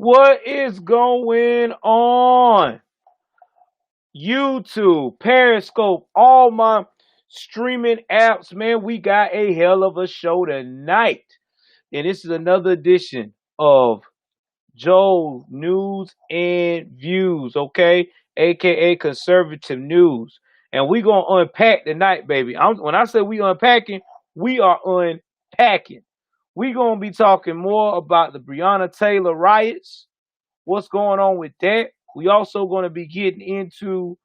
What is going on? YouTube, Periscope, all my streaming apps, man, we got a hell of a show tonight. And this is another edition of Joe News and Views, okay? AKA Conservative News. And we going to unpack tonight, baby. When I say we unpacking, we are unpacking. We going to be talking more about the Breonna Taylor riots, what's going on with that. We also going to be getting into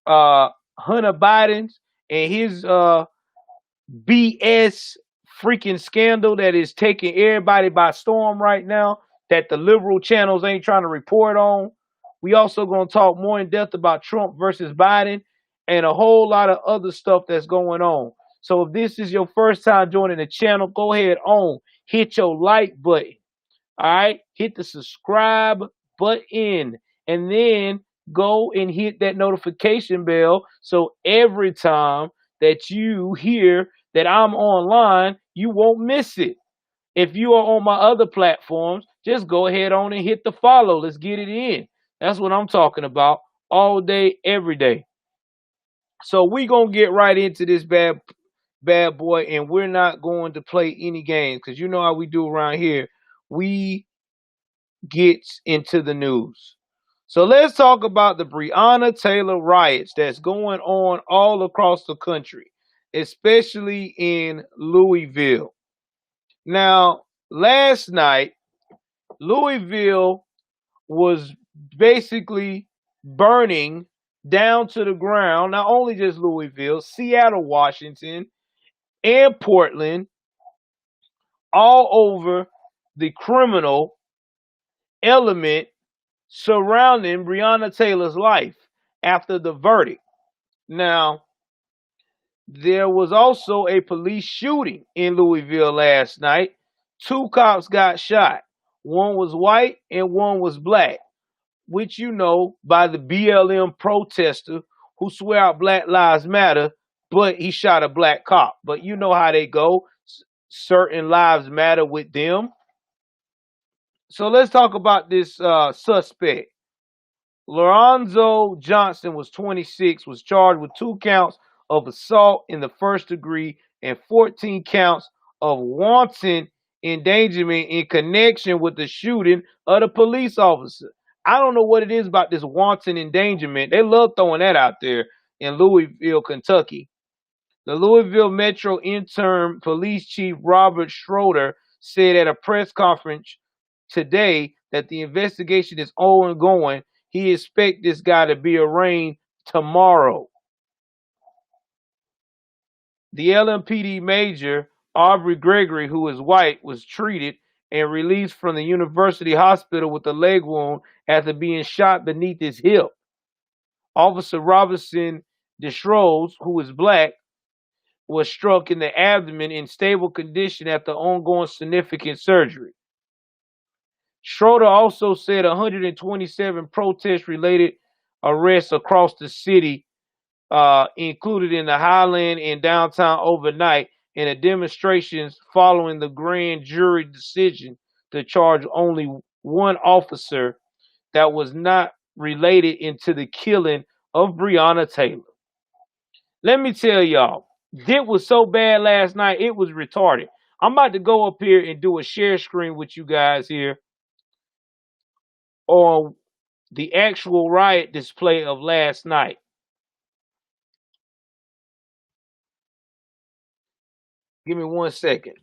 Hunter Biden's and his BS freaking scandal that is taking everybody by storm right now that the liberal channels ain't trying to report on. We also going to talk more in depth about Trump versus Biden and a whole lot of other stuff that's going on. So if this is your first time joining the channel, go ahead on, hit your like button. All right, hit the subscribe button and then go and hit that notification bell so every time that you hear that I'm online, you won't miss it. If you are on my other platforms, just go ahead on and hit the follow. Let's get it in. That's what I'm talking about all day, every day. So we gonna get right into this bad boy, and we're not going to play any games because you know how we do around here. We get into the news. So let's talk about the Breonna Taylor riots that's going on all across the country, especially in Louisville. Now, last night, Louisville was basically burning down to the ground, not only just Louisville, Seattle, Washington, and Portland, all over the criminal element surrounding Breonna Taylor's life after the verdict. Now, there was also a police shooting in Louisville last night. 2 cops got shot. One was white and one was black, which you know by the BLM protester who swear out Black Lives Matter, but he shot a black cop. But you know how they go. Certain lives matter with them. So let's talk about this suspect. Lorenzo Johnson was 26, was charged with 2 counts of assault in the first degree and 14 counts of wanton endangerment in connection with the shooting of the police officer. I don't know what it is about this wanton endangerment. They love throwing that out there in Louisville, Kentucky. The Louisville Metro Interim Police Chief Robert Schroeder said at a press conference today that the investigation is ongoing. He expects this guy to be arraigned tomorrow. The LMPD major, Aubrey Gregory, who is white, was treated and released from the university hospital with a leg wound after being shot beneath his hip. Officer Robinson Desrose, who is black, was struck in the abdomen in stable condition after ongoing significant surgery. Schroeder also said 127 protest-related arrests across the city, included in the Highland and downtown overnight, and the demonstrations following the grand jury decision to charge only one officer that was not related into the killing of Breonna Taylor. Let me tell y'all, it was so bad last night, it was retarded. I'm about to go up here and do a share screen with you guys here on the actual riot display of last night. Give me 1 second.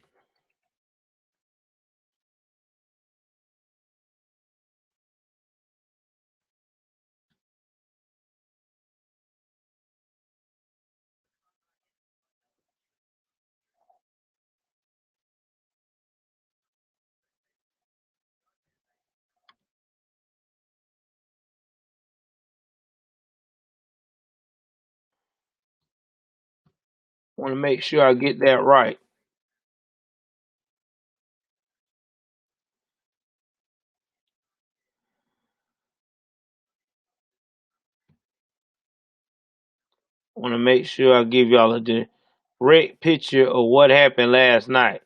I want to make sure I get that right. I want to make sure I give y'all a direct picture of what happened last night.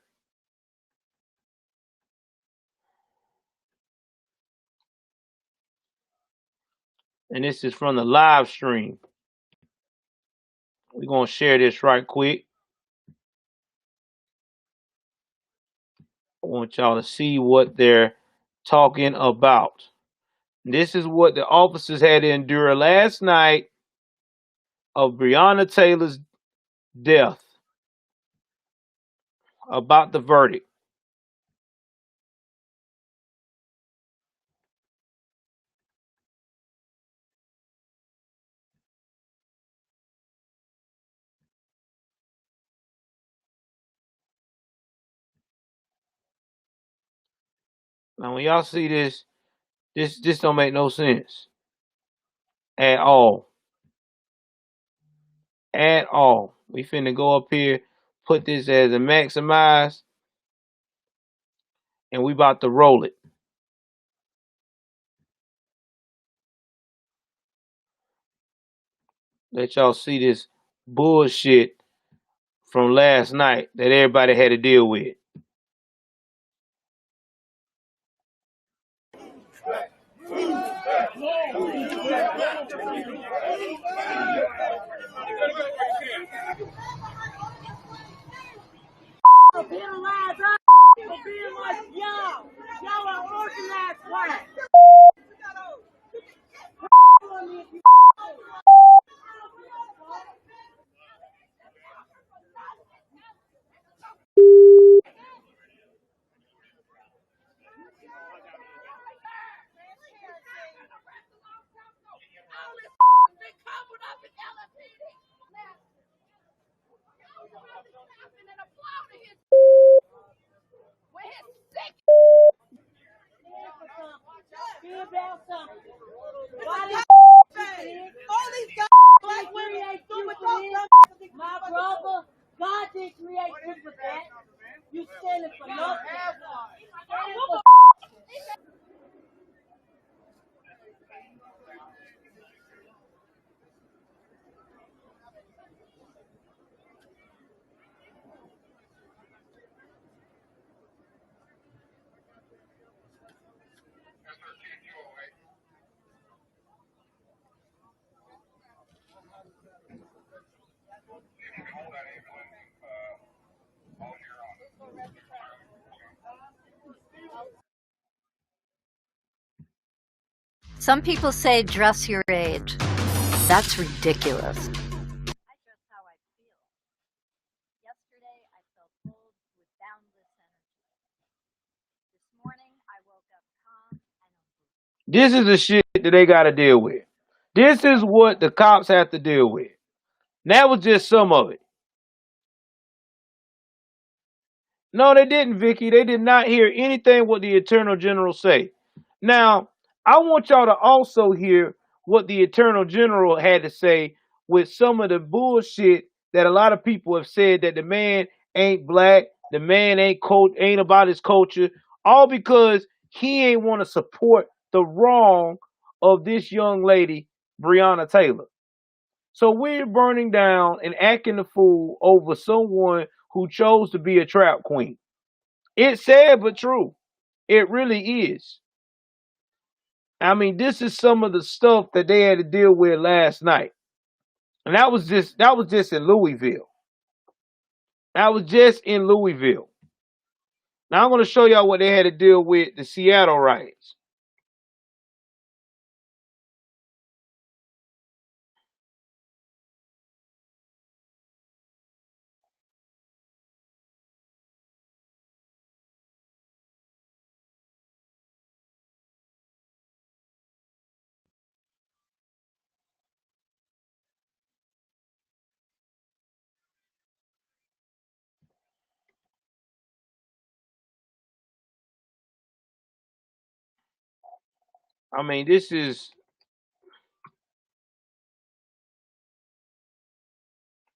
And this is from the live stream. We're going to share this right quick. I want y'all to see what they're talking about. This is what the officers had to endure last night of Breonna Taylor's death, about the verdict. Now, when y'all see this, this don't make no sense at all. At all. We finna go up here, put this as a maximize, and we about to roll it. Let y'all see this bullshit from last night that everybody had to deal with. Y'all are organized crime. My brother, God didn't create you for that. You standing for nothing. Some people say dress your age. That's ridiculous. I dress how I feel. Yesterday, I felt full with boundless energy. This morning, I woke up calm and This is the shit that they got to deal with. This is what the cops have to deal with. And that was just some of it. No, they didn't, Vicky. They did not hear anything what the Attorney General say. Now, I want y'all to also hear what the Attorney General had to say with some of the bullshit that a lot of people have said, that the man ain't black, the man ain't about his culture, all because he ain't want to support the wrong of this young lady, Breonna Taylor. So we're burning down and acting the fool over someone who chose to be a trap queen. It's sad but true. It really is. I mean, this is some of the stuff that they had to deal with last night. And that was just in Louisville. That was just in Louisville. Now I'm going to show y'all what they had to deal with the Seattle riots. I mean, this is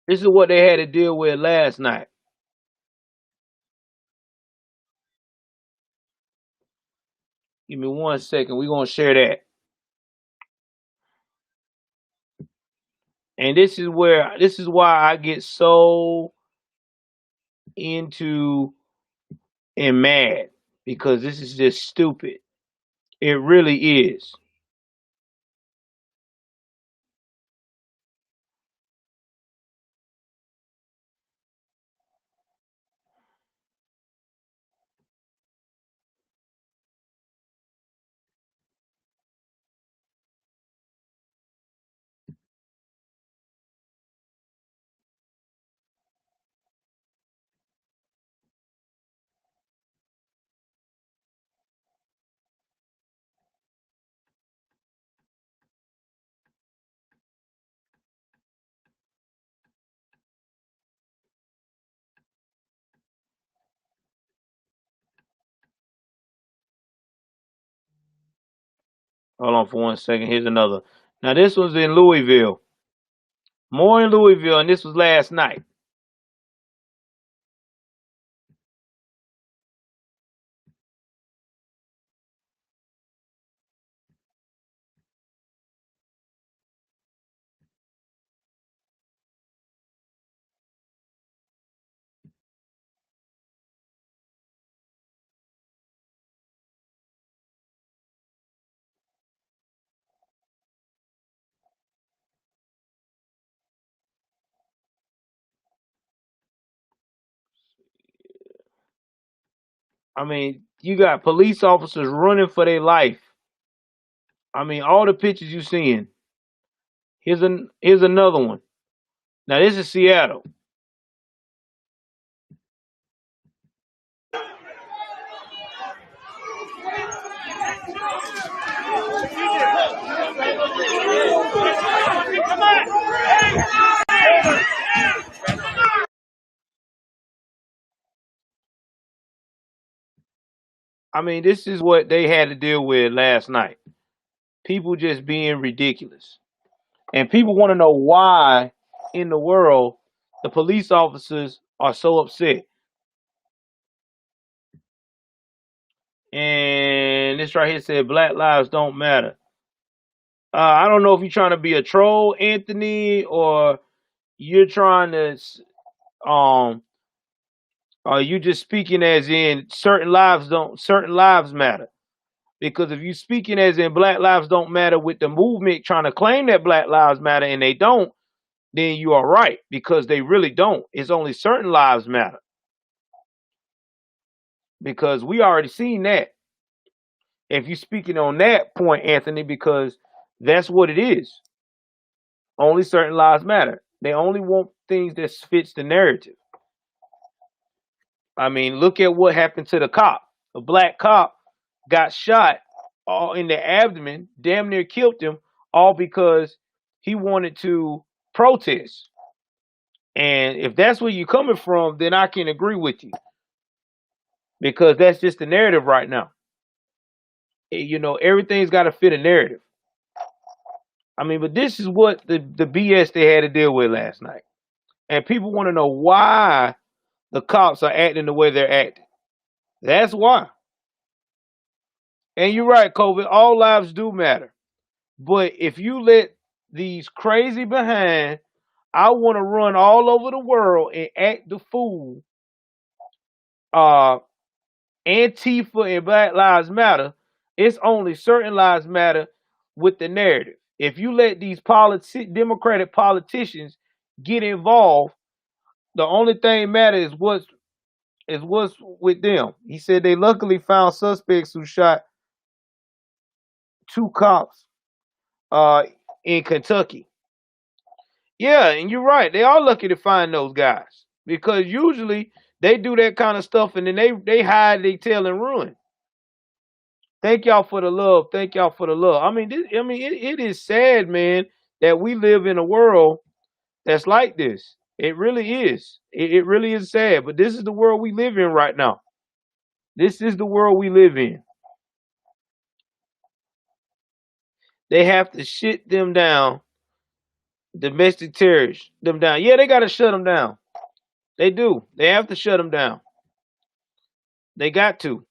what they had to deal with last night. Give me 1 second. We're going to share that. And this is why I get so into and mad, because this is just stupid. It really is. Hold on for 1 second. Here's another. Now this one's in Louisville. More in Louisville, and this was last night. I mean, you got police officers running for their life. I mean, all the pictures you seeing. Here's another one. Now this is Seattle. I mean, this is what they had to deal with last night. People just being ridiculous. And people want to know why in the world the police officers are so upset. And this right here said Black lives don't matter. I don't know if you're trying to be a troll, Anthony, or you're trying to are you just speaking as in certain lives matter? Because if you speaking as in Black lives don't matter with the movement trying to claim that Black lives matter and they don't, then you are right, because they really don't. It's only certain lives matter. Because we already seen that. If you're speaking on that point, Anthony, because that's what it is. Only certain lives matter. They only want things that fits the narrative. I mean, look at what happened to the cop. A black cop got shot all in the abdomen, damn near killed him, all because he wanted to protest. And if that's where you're coming from, then I can agree with you. Because that's just the narrative right now. You know, everything's got to fit a narrative. I mean, but this is what the BS they had to deal with last night. And people want to know why the cops are acting the way they're acting. That's why. And you're right, COVID, all lives do matter. But if you let these crazy behind, I want to run all over the world and act the fool, Antifa and Black Lives Matter, it's only certain lives matter with the narrative. If you let these Democratic politicians get involved, the only thing matters is what's with them. He said they luckily found suspects who shot 2 cops in Kentucky. Yeah, and you're right. They are lucky to find those guys, because usually they do that kind of stuff and then they hide their tail and run. Thank y'all for the love. Thank y'all for the love. I mean, it is sad, man, that we live in a world that's like this. It really is. It really is sad. But this is the world we live in right now. This is the world we live in. They have to shut them down. Domestic terrorists, them down. Yeah, they got to shut them down. They do. They have to shut them down. They got to.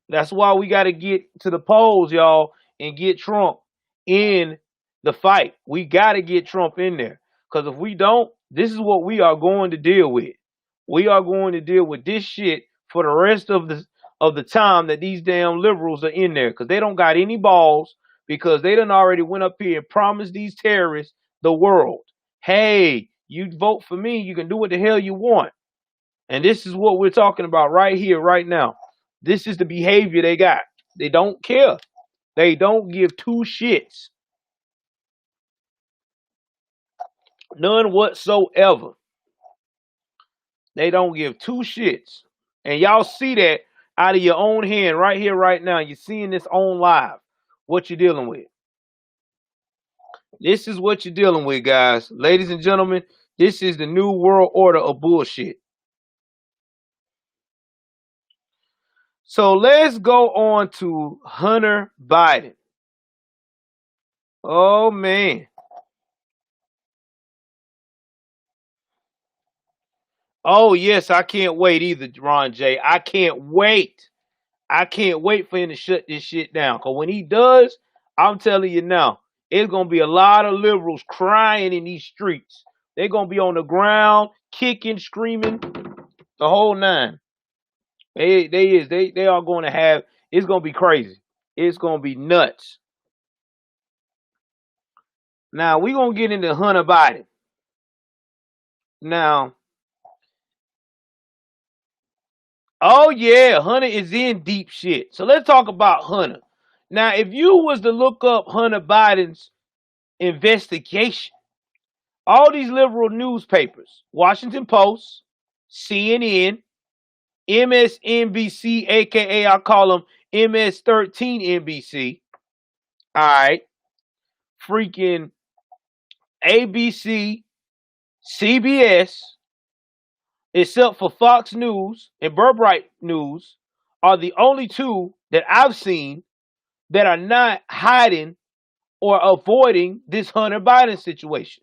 That's why we got to get to the polls, y'all, and get Trump in the fight. We got to get Trump in there. Because if we don't, this is what we are going to deal with. We are going to deal with this shit for the rest of the time that these damn liberals are in there. Because they don't got any balls, because they done already went up here and promised these terrorists the world. Hey, you vote for me, you can do what the hell you want. And this is what we're talking about right here, right now. This is the behavior they got. They don't care. They don't give 2 shits. None whatsoever. They don't give 2 shits. And y'all see that out of your own hand right here, right now. You're seeing this on live. What you're dealing with. This is what you're dealing with, guys. Ladies and gentlemen, this is the new world order of bullshit. So let's go on to Hunter Biden. Oh man. Oh yes, I can't wait either, Ron J. I can't wait. I can't wait for him to shut this shit down. Cause when he does, I'm telling you now, it's gonna be a lot of liberals crying in these streets. They're gonna be on the ground, kicking, screaming, the whole nine. They are gonna have. It's gonna be crazy. It's gonna be nuts. Now we gonna get into Hunter Biden. Now, oh yeah, Hunter is in deep shit. So let's talk about Hunter. Now, if you was to look up Hunter Biden's investigation, all these liberal newspapers, Washington Post, CNN, MSNBC, aka I call them MS13 NBC, all right, freaking ABC, CBS, except for Fox News and Burbright News, are the only two that I've seen that are not hiding or avoiding this Hunter Biden situation.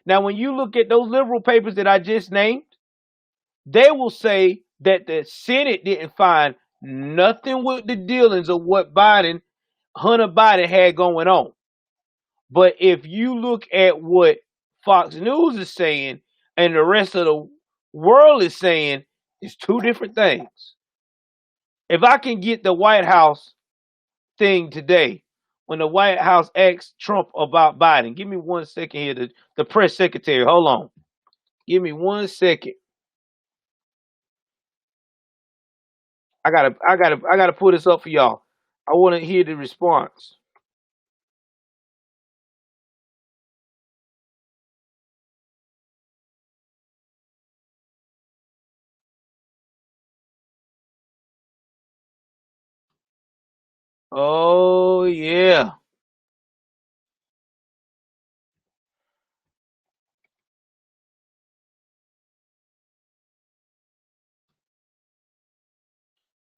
Now, when you look at those liberal papers that I just named, they will say that the Senate didn't find nothing with the dealings of what Hunter Biden had going on. But if you look at what Fox News is saying and the rest of the world is saying, it's two different things. If I can get the White House thing today, when the White House asked Trump about Biden, give me 1 second here, the press secretary, hold on. Give me 1 second. I gotta pull this up for y'all. I want to hear the response. Oh yeah.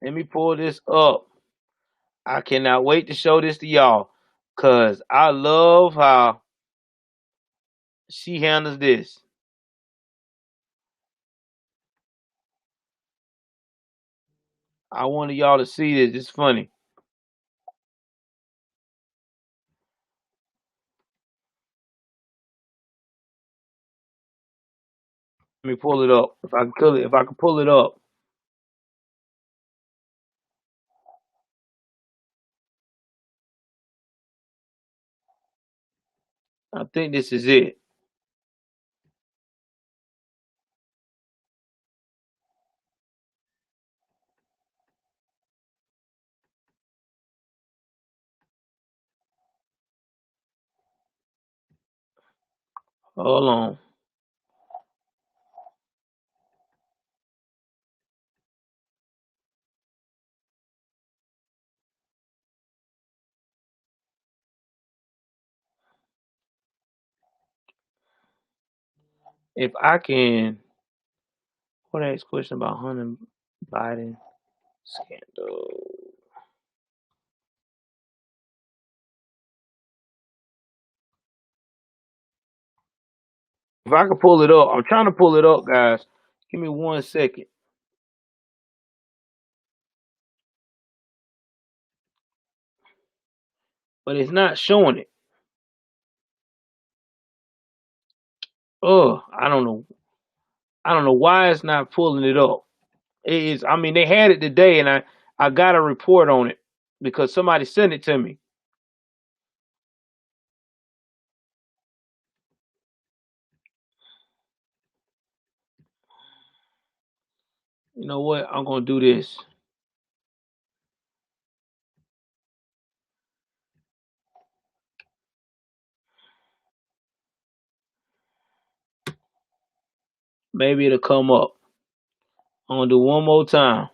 Let me pull this up. I cannot wait to show this to y'all. Cause I love how she handles this. I wanted y'all to see this. It's funny. Let me pull it up. If I can pull it up. I think this is it. Hold on. If I can, what next question about Hunter Biden scandal? If I can pull it up, I'm trying to pull it up, guys. Give me 1 second. But it's not showing it. Oh, I don't know. I don't know why it's not pulling it up. It is. I mean, they had it today, and I got a report on it because somebody sent it to me. You know what? I'm gonna do this. Maybe it'll come up. I'm gonna do one more time.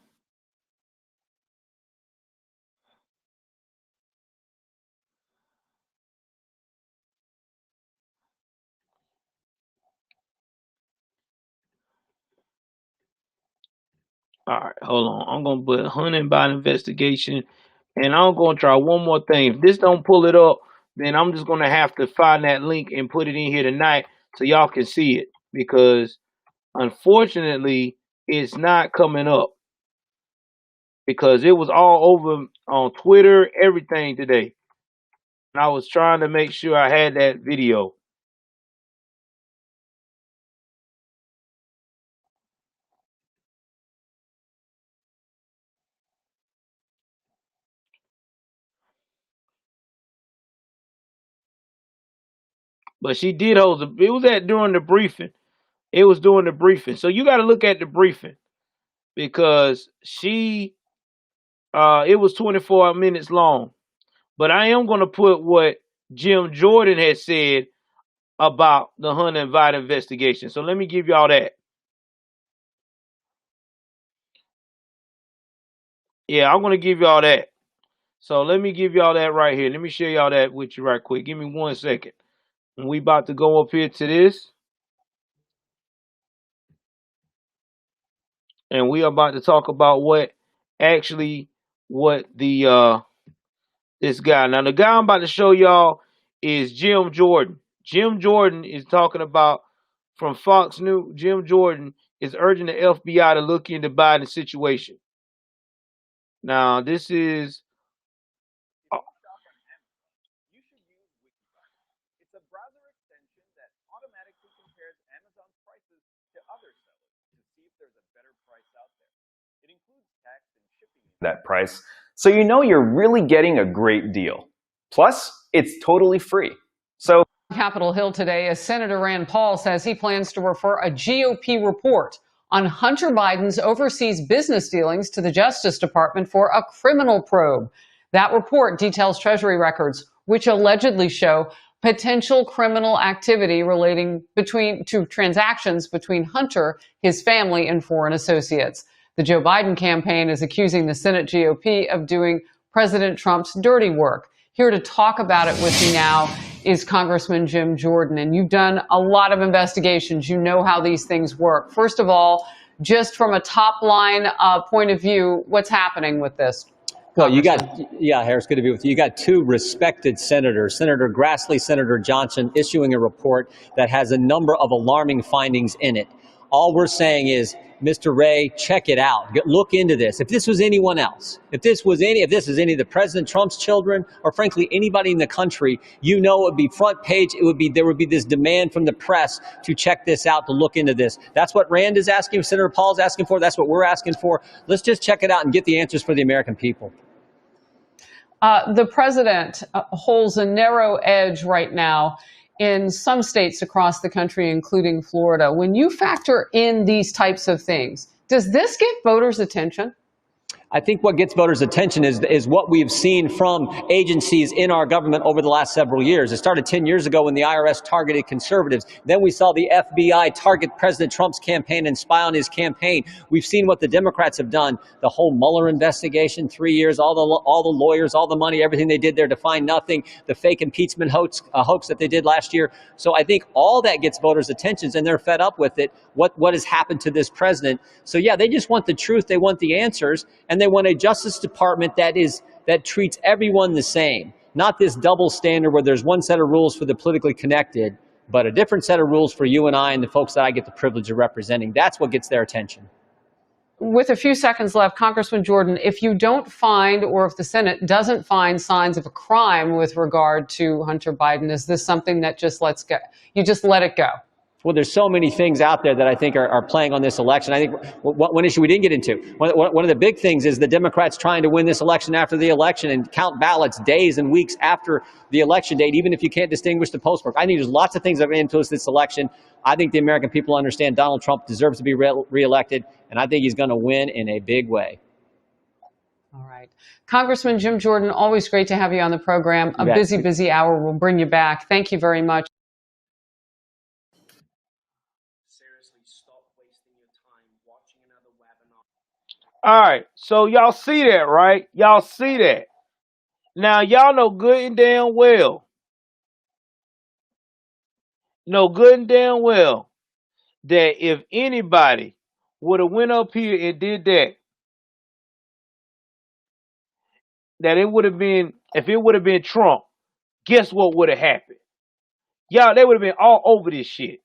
All right, hold on. I'm gonna put Hunter Biden investigation, and I'm gonna try one more thing. If this don't pull it up, then I'm just gonna have to find that link and put it in here tonight so y'all can see it, because unfortunately it's not coming up, because it was all over on Twitter, everything today. And I was trying to make sure I had that video. But she did hold it was at during the briefing. It was during the briefing. So you gotta look at the briefing, because it was 24 minutes long. But I am gonna put what Jim Jordan had said about the Hunter and Biden investigation. So let me give y'all that. Yeah, I'm gonna give y'all that. So let me give y'all that right here. Let me share y'all that with you right quick. Give me 1 second. And we about to go up here to this. And we are about to talk about what the this guy. Now the guy I'm about to show y'all is Jim Jordan. Jim Jordan is talking about, from Fox News. Jim Jordan is urging the FBI to look into Biden's situation. Now this is that price, so you know you're really getting a great deal. Plus, it's totally free. So Capitol Hill today, as Senator Rand Paul says he plans to refer a GOP report on Hunter Biden's overseas business dealings to the Justice Department for a criminal probe. That report details Treasury records, which allegedly show potential criminal activity relating to transactions between Hunter, his family, and foreign associates. The Joe Biden campaign is accusing the Senate GOP of doing President Trump's dirty work. Here to talk about it with me now is Congressman Jim Jordan. And you've done a lot of investigations. You know how these things work. First of all, just from a top line point of view, what's happening with this? Well, Harris, good to be with you. You got two respected senators, Senator Grassley, Senator Johnson, issuing a report that has a number of alarming findings in it. All we're saying is, Mr. Wray, check it out. Look into this. If this was anyone else, if this is any of the President Trump's children, or frankly anybody in the country, you know, it would be front page. There would be this demand from the press to check this out, to look into this. That's what Rand is asking, Senator Paul's asking for. That's what we're asking for. Let's just check it out and get the answers for the American people. The president holds a narrow edge right now in some states across the country, including Florida. When you factor in these types of things, does this get voters' attention? I think what gets voters' attention is what we've seen from agencies in our government over the last several years. It started 10 years ago when the IRS targeted conservatives. Then we saw the FBI target President Trump's campaign and spy on his campaign. We've seen what the Democrats have done. The whole Mueller investigation, 3 years, all the lawyers, all the money, everything they did there to find nothing, the fake impeachment hoax that they did last year. So I think all that gets voters' attention, and they're fed up with it, what has happened to this president. So yeah, they just want the truth. They want the answers. And they want a Justice Department that treats everyone the same, not this double standard where there's one set of rules for the politically connected, but a different set of rules for you and I and the folks that I get the privilege of representing. That's what gets their attention. With a few seconds left, Congressman Jordan, if you don't find, or if the Senate doesn't find signs of a crime with regard to Hunter Biden, is this something that you just let it go? Well, there's so many things out there that I think are playing on this election. I think one issue we didn't get into, one of the big things is the Democrats trying to win this election after the election and count ballots days and weeks after the election date, even if you can't distinguish the postmark. I think there's lots of things that influence this election. I think the American people understand Donald Trump deserves to be reelected, and I think he's going to win in a big way. All right. Congressman Jim Jordan, always great to have you on the program. A busy hour. We'll bring you back. Thank you very much. All right, so y'all see that, right? Y'all see that. Now, y'all know good and damn well that if anybody would have went up here and did that it would have been, if it would have been Trump guess what would have happened? Y'all, they would have been all over this shit.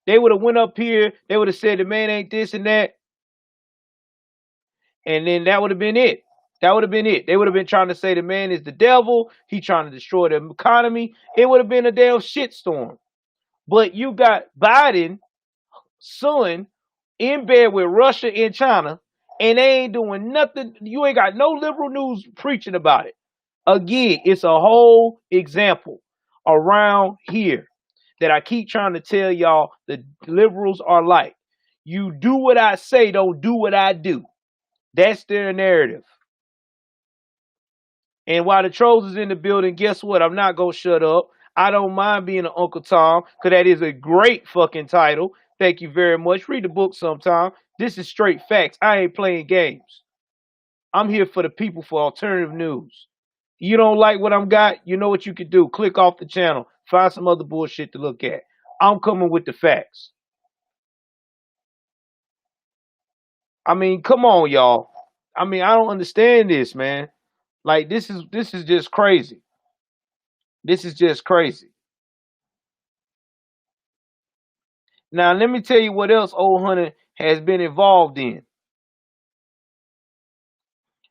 They would have went up here. They would have said the man ain't this and that. And then that would have been it. That would have been it. They would have been trying to say the man is the devil. He trying to destroy the economy. It would have been a damn shitstorm. But you got Biden's son in bed with Russia and China, and they ain't doing nothing. You ain't got no liberal news preaching about it. Again, it's a whole example around here that I keep trying to tell y'all the liberals are like. You do what I say, don't do what I do. That's their narrative. And while the trolls is in the building, guess what? I'm not going to shut up. I don't mind being an Uncle Tom, because that is a great fucking title. Thank you very much. Read the book sometime. This is straight facts. I ain't playing games. I'm here for the people for alternative news. You don't like what I'm got? You know what you can do. Click off the channel. Find some other bullshit to look at. I'm coming with the facts. I mean, come on, y'all. I mean, I don't understand this, man. Like, this is just crazy. This is just crazy. Now, let me tell you what else old Hunter has been involved in.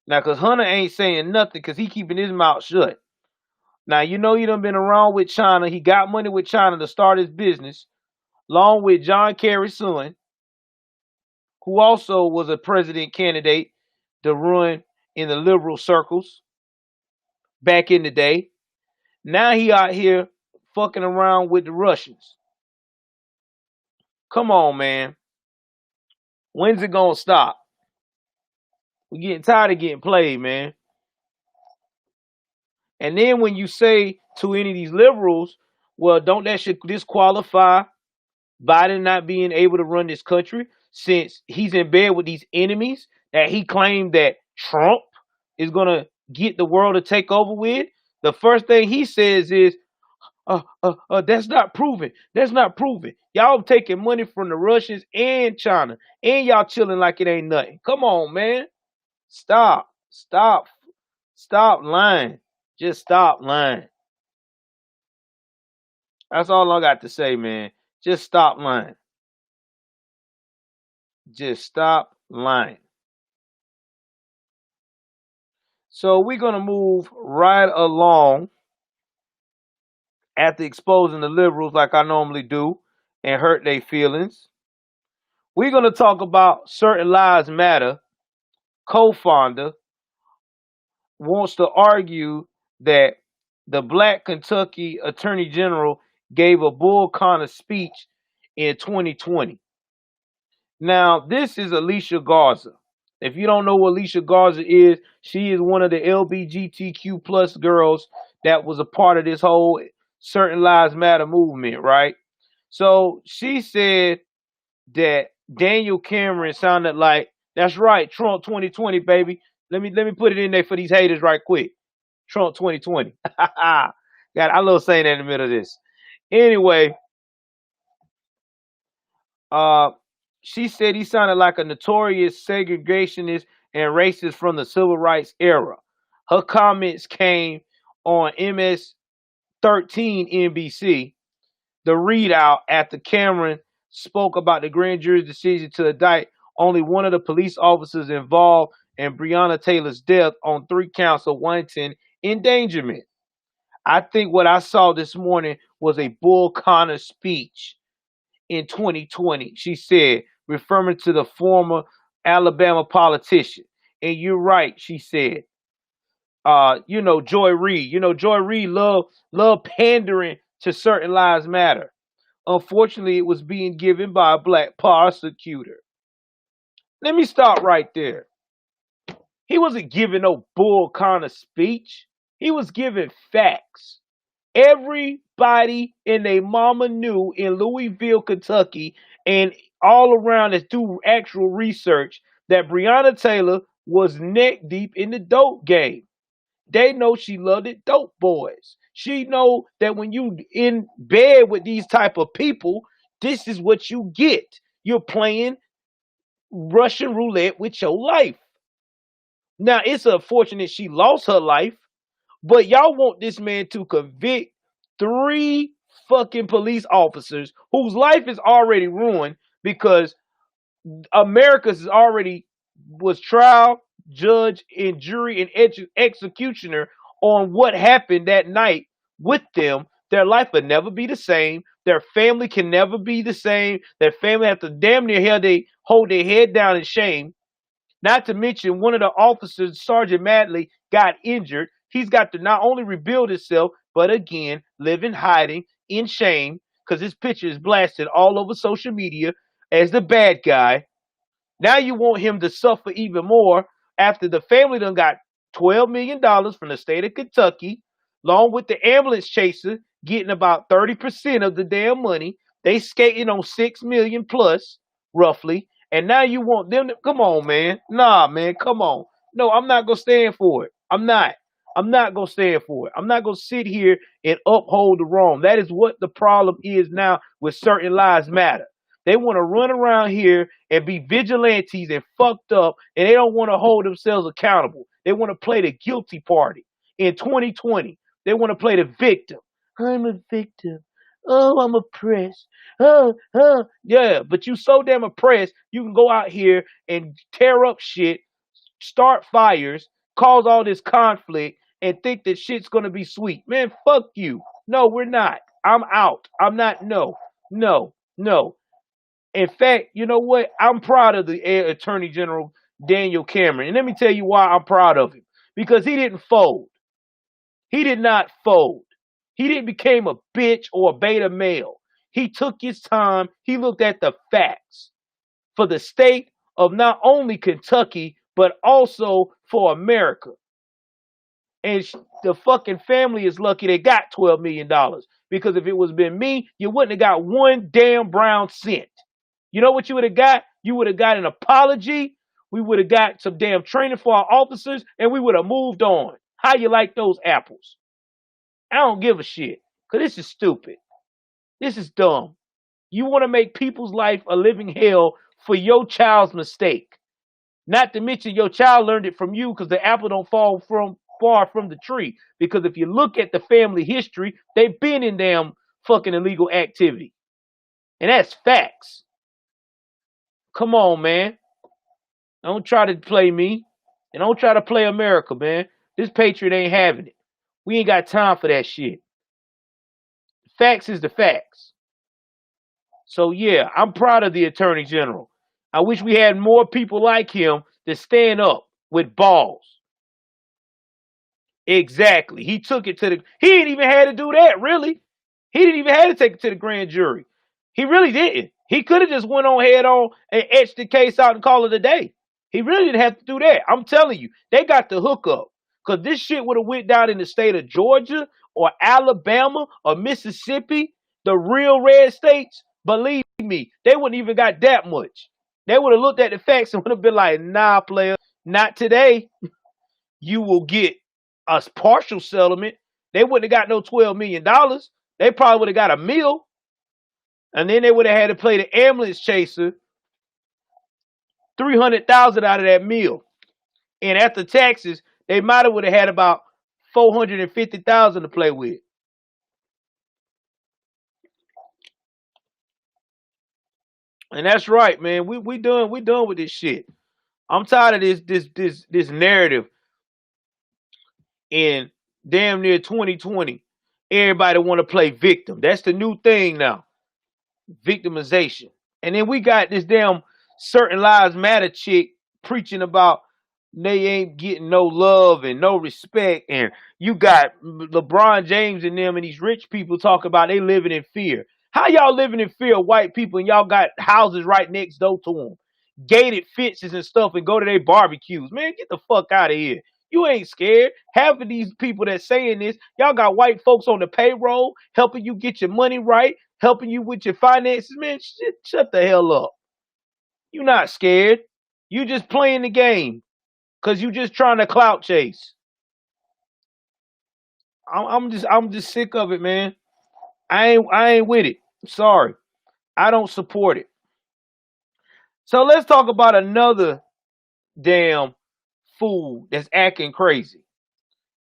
Now, because Hunter ain't saying nothing because he keeping his mouth shut. Now, you know he done been around with China. He got money with China to start his business, along with John Kerry's son, who also was a president candidate to run in the liberal circles back in the day. Now he out here fucking around with the Russians. Come on, man. When's it gonna stop? We're getting tired of getting played, man. And then when you say to any of these liberals, well, don't that should disqualify Biden not being able to run this country since he's in bed with these enemies that he claimed that Trump is going to get the world to take over with? The first thing he says is, that's not proven. That's not proven. Y'all taking money from the Russians and China, and y'all chilling like it ain't nothing. Come on, man. Stop lying. Just stop lying. That's all I got to say, man. Just stop lying. Just stop lying. So we're going to move right along after exposing the liberals like I normally do and hurt their feelings. We're going to talk about Certain Lives Matter co-founder wants to argue that the Black Kentucky Attorney General gave a bull kind of speech in 2020. Now, this is Alicia Garza. If you don't know what Alicia Garza is, she is one of the LGBTQ plus girls that was a part of this whole Certain Lives Matter movement, right? So she said that Daniel Cameron sounded like, that's right, Trump 2020, baby. Let me put it in there for these haters right quick. Trump 2020. God, I love saying that in the middle of this. Anyway, she said he sounded like a notorious segregationist and racist from the civil rights era. Her comments came on MS-13 NBC, the readout after Cameron spoke about the grand jury's decision to indict only one of the police officers involved in Breonna Taylor's death on 3 counts of wanton endangerment. I think what I saw this morning was a Bull Connor speech in 2020, she said, referring to the former Alabama politician. And you're right, she said. Joy Reid. Joy Reid love pandering to Certain Lives Matter. Unfortunately, it was being given by a Black prosecutor. Let me start right there. He wasn't giving no bull kind of speech. He was giving facts. Everybody and their mama knew in Louisville, Kentucky, and all around us through actual research that Breonna Taylor was neck deep in the dope game. They know she loved it, dope boys. She know that when you in bed with these type of people, this is what you get. You're playing Russian roulette with your life. Now, it's unfortunate she lost her life, But y'all want this man to convict 3 fucking police officers whose life is already ruined because America's already was trial, judge, and jury and executioner on what happened that night with them. Their life will never be the same. Their family can never be the same. Their family have to damn near hold their head down in shame. Not to mention, one of the officers, Sergeant Madley, got injured. He's got to not only rebuild himself, but again, live in hiding, in shame, because his picture is blasted all over social media as the bad guy. Now you want him to suffer even more after the family done got $12 million from the state of Kentucky, along with the ambulance chaser getting about 30% of the damn money. They skating on 6 million plus, roughly. And now you want them to come on, man. Nah, man, come on. No, I'm not gonna stand for it. I'm not. I'm not gonna stand for it. I'm not gonna sit here and uphold the wrong. That is what the problem is now with certain lives matter. They want to run around here and be vigilantes and fucked up, and they don't want to hold themselves accountable. They want to play the guilty party. In 2020, they want to play the victim. I'm a victim. Oh, I'm oppressed. Yeah, but you so damn oppressed, you can go out here and tear up shit, start fires, cause all this conflict, and think that shit's gonna be sweet. Man, fuck you. No, we're not. I'm out. I'm not. No, no, no. In fact, you know what? I'm proud of the Attorney General Daniel Cameron. And let me tell you why I'm proud of him. Because he didn't fold. He did not fold. He didn't become a bitch or a beta male. He took his time. He looked at the facts for the state of not only Kentucky, but also for America. And the fucking family is lucky they got $12 million. Because if it was been me, you wouldn't have got one damn brown cent. You know what you would have got? You would have got an apology. We would have got some damn training for our officers, and we would have moved on. How you like those apples? I don't give a shit. Because this is stupid. This is dumb. You want to make people's life a living hell for your child's mistake. Not to mention your child learned it from you because the apple don't fall far from the tree. Because if you look at the family history, they've been in damn fucking illegal activity. And that's facts. Come on, man. Don't try to play me. And don't try to play America, man. This patriot ain't having it. We ain't got time for that shit. Facts is the facts. So, yeah, I'm proud of the Attorney General. I wish we had more people like him to stand up with balls. Exactly. He took it to the... He didn't even have to do that, really. He didn't even have to take it to the grand jury. He really didn't. He could have just went on head on and etched the case out and called it a day. He really didn't have to do that. I'm telling you, they got the hookup. Because this shit would have went down in the state of Georgia or Alabama or Mississippi, the real red states. Believe me, they wouldn't even got that much. They would have looked at the facts and would have been like, nah, player, not today. You will get a partial settlement. They wouldn't have got no $12 million. They probably would have got a meal. And then they would have had to pay the ambulance chaser $300,000 out of that meal. And after taxes, they might have would have had about $450,000 to play with. And that's right, man. We done with this shit. I'm tired of this narrative in damn near 2020. Everybody want to play victim. That's the new thing now. Victimization. And then we got this damn Certain Lives Matter chick preaching about they ain't getting no love and no respect. And you got LeBron James and them and these rich people talk about they living in fear. How y'all living in fear of white people and y'all got houses right next door to them? Gated fences and stuff and go to their barbecues. Man, get the fuck out of here. You ain't scared. Half of these people that saying this, y'all got white folks on the payroll helping you get your money right, helping you with your finances. Man, shut the hell up. You not scared. You just playing the game because you just trying to clout chase. I'm just sick of it, man. I ain't with it. Sorry. I don't support it. So let's talk about another damn fool that's acting crazy.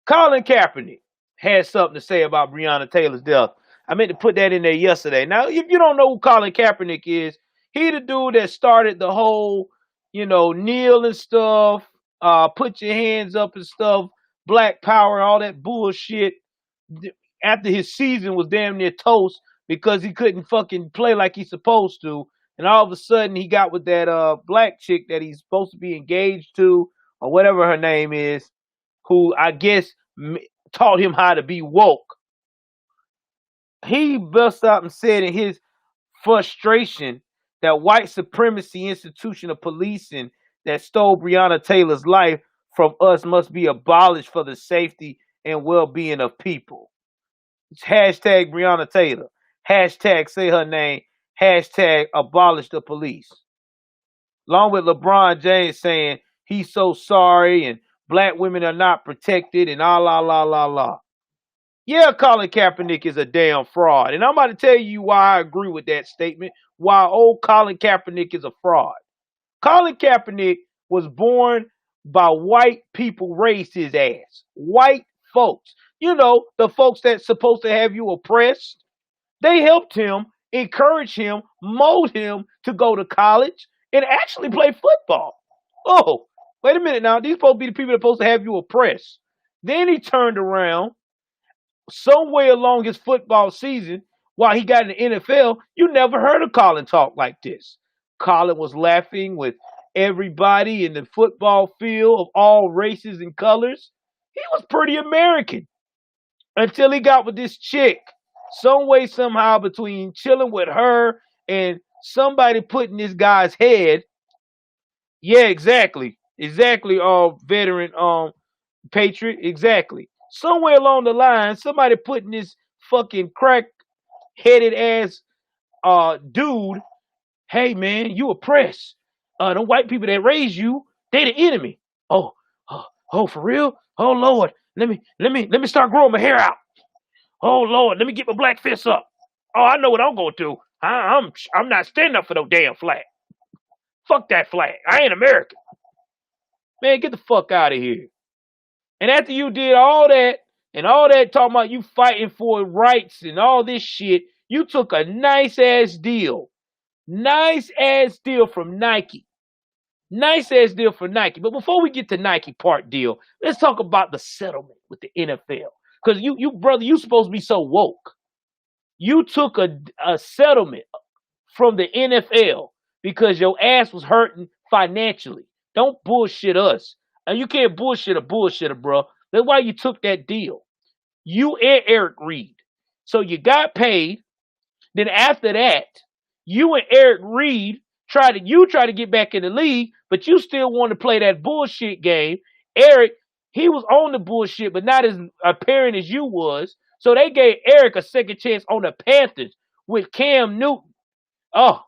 Colin Kaepernick had something to say about Breonna Taylor's death. I meant to put that in there yesterday. Now, if you don't know who Colin Kaepernick is, he the dude that started the whole, kneel and stuff, put your hands up and stuff, Black Power, all that bullshit. After his season was damn near toast because he couldn't fucking play like he's supposed to, and all of a sudden he got with that black chick that he's supposed to be engaged to, or whatever her name is, who I guess taught him how to be woke. He bust out and said in his frustration that white supremacy institution of policing that stole Breonna Taylor's life from us must be abolished for the safety and well-being of people. It's hashtag Breonna Taylor, hashtag say her name, hashtag abolish the police. Along with LeBron James saying he's so sorry and black women are not protected and la. Yeah, Colin Kaepernick is a damn fraud. And I'm about to tell you why I agree with that statement, why old Colin Kaepernick is a fraud. Colin Kaepernick was born by white people, raised his ass. White folks. The folks that's supposed to have you oppressed. They helped him, encouraged him, mold him to go to college and actually play football. Oh, wait a minute now. These supposed to be the people that are supposed to have you oppressed. Then he turned around. Somewhere along his football season, while he got in the NFL, you never heard of Colin talk like this. Colin was laughing with everybody in the football field of all races and colors. He was pretty American until he got with this chick. Some way, somehow, between chilling with her and somebody putting this guy's head. Yeah, exactly. Veteran, patriot, exactly. Somewhere along the line, somebody putting this fucking crack-headed ass dude, hey man, you oppressed. The white people that raised you, they the enemy. Oh, for real? Oh Lord, let me start growing my hair out. Oh Lord, let me get my black fist up. Oh, I know what I'm gonna do. I'm not standing up for no damn flag. Fuck that flag. I ain't American. Man, get the fuck out of here. And after you did all that, and all that talking about you fighting for rights and all this shit, you took a nice-ass deal. Nice-ass deal from Nike. Nice-ass deal for Nike. But before we get to Nike part deal, let's talk about the settlement with the NFL. Because you brother, you supposed to be so woke. You took a settlement from the NFL because your ass was hurting financially. Don't bullshit us. And you can't bullshit a bullshitter, bro. That's why you took that deal. You and Eric Reed. So you got paid. Then after that, you and Eric Reed tried to get back in the league, but you still want to play that bullshit game. Eric, he was on the bullshit, but not as apparent as you was. So they gave Eric a second chance on the Panthers with Cam Newton. Oh,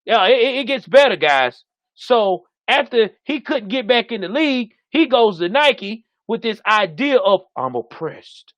yeah, it gets better, guys. So after he couldn't get back in the league, he goes to Nike with this idea of, I'm oppressed,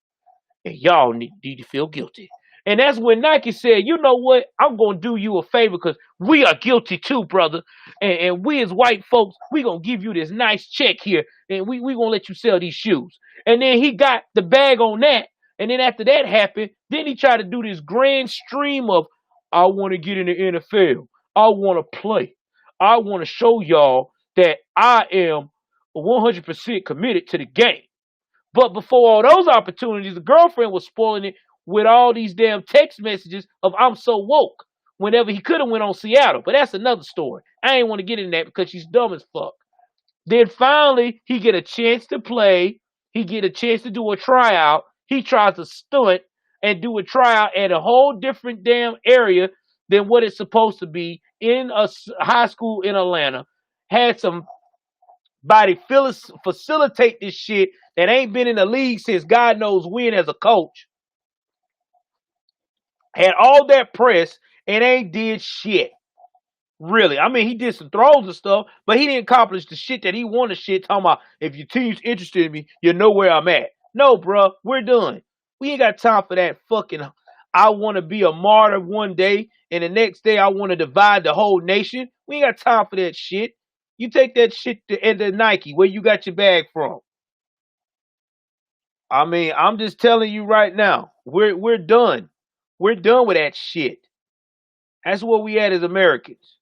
and y'all need to feel guilty. And that's when Nike said, you know what? I'm going to do you a favor because we are guilty too, brother. And we as white folks, we going to give you this nice check here, and we going to let you sell these shoes. And then he got the bag on that. And then after that happened, then he tried to do this grand stream of, I want to get in the NFL. I want to play. I want to show y'all that I am 100% committed to the game. But before all those opportunities, the girlfriend was spoiling it with all these damn text messages of I'm so woke whenever he could have went on Seattle. But that's another story. I ain't want to get in that because she's dumb as fuck. Then finally, he get a chance to play. He get a chance to do a tryout. He tries to stunt and do a tryout at a whole different damn area than what it's supposed to be in a high school in Atlanta. Had somebody facilitate this shit that ain't been in the league since God knows when as a coach. Had all that press and ain't did shit. Really. I mean, he did some throws and stuff, but he didn't accomplish the shit that he wanted shit. Talking about, if your team's interested in me, you know where I'm at. No, bro, we're done. We ain't got time for that fucking, I want to be a martyr one day, and the next day I want to divide the whole nation. We ain't got time for that shit. You take that shit to Nike, where you got your bag from. I mean, I'm just telling you right now, we're done. We're done with that shit. That's where we at as Americans.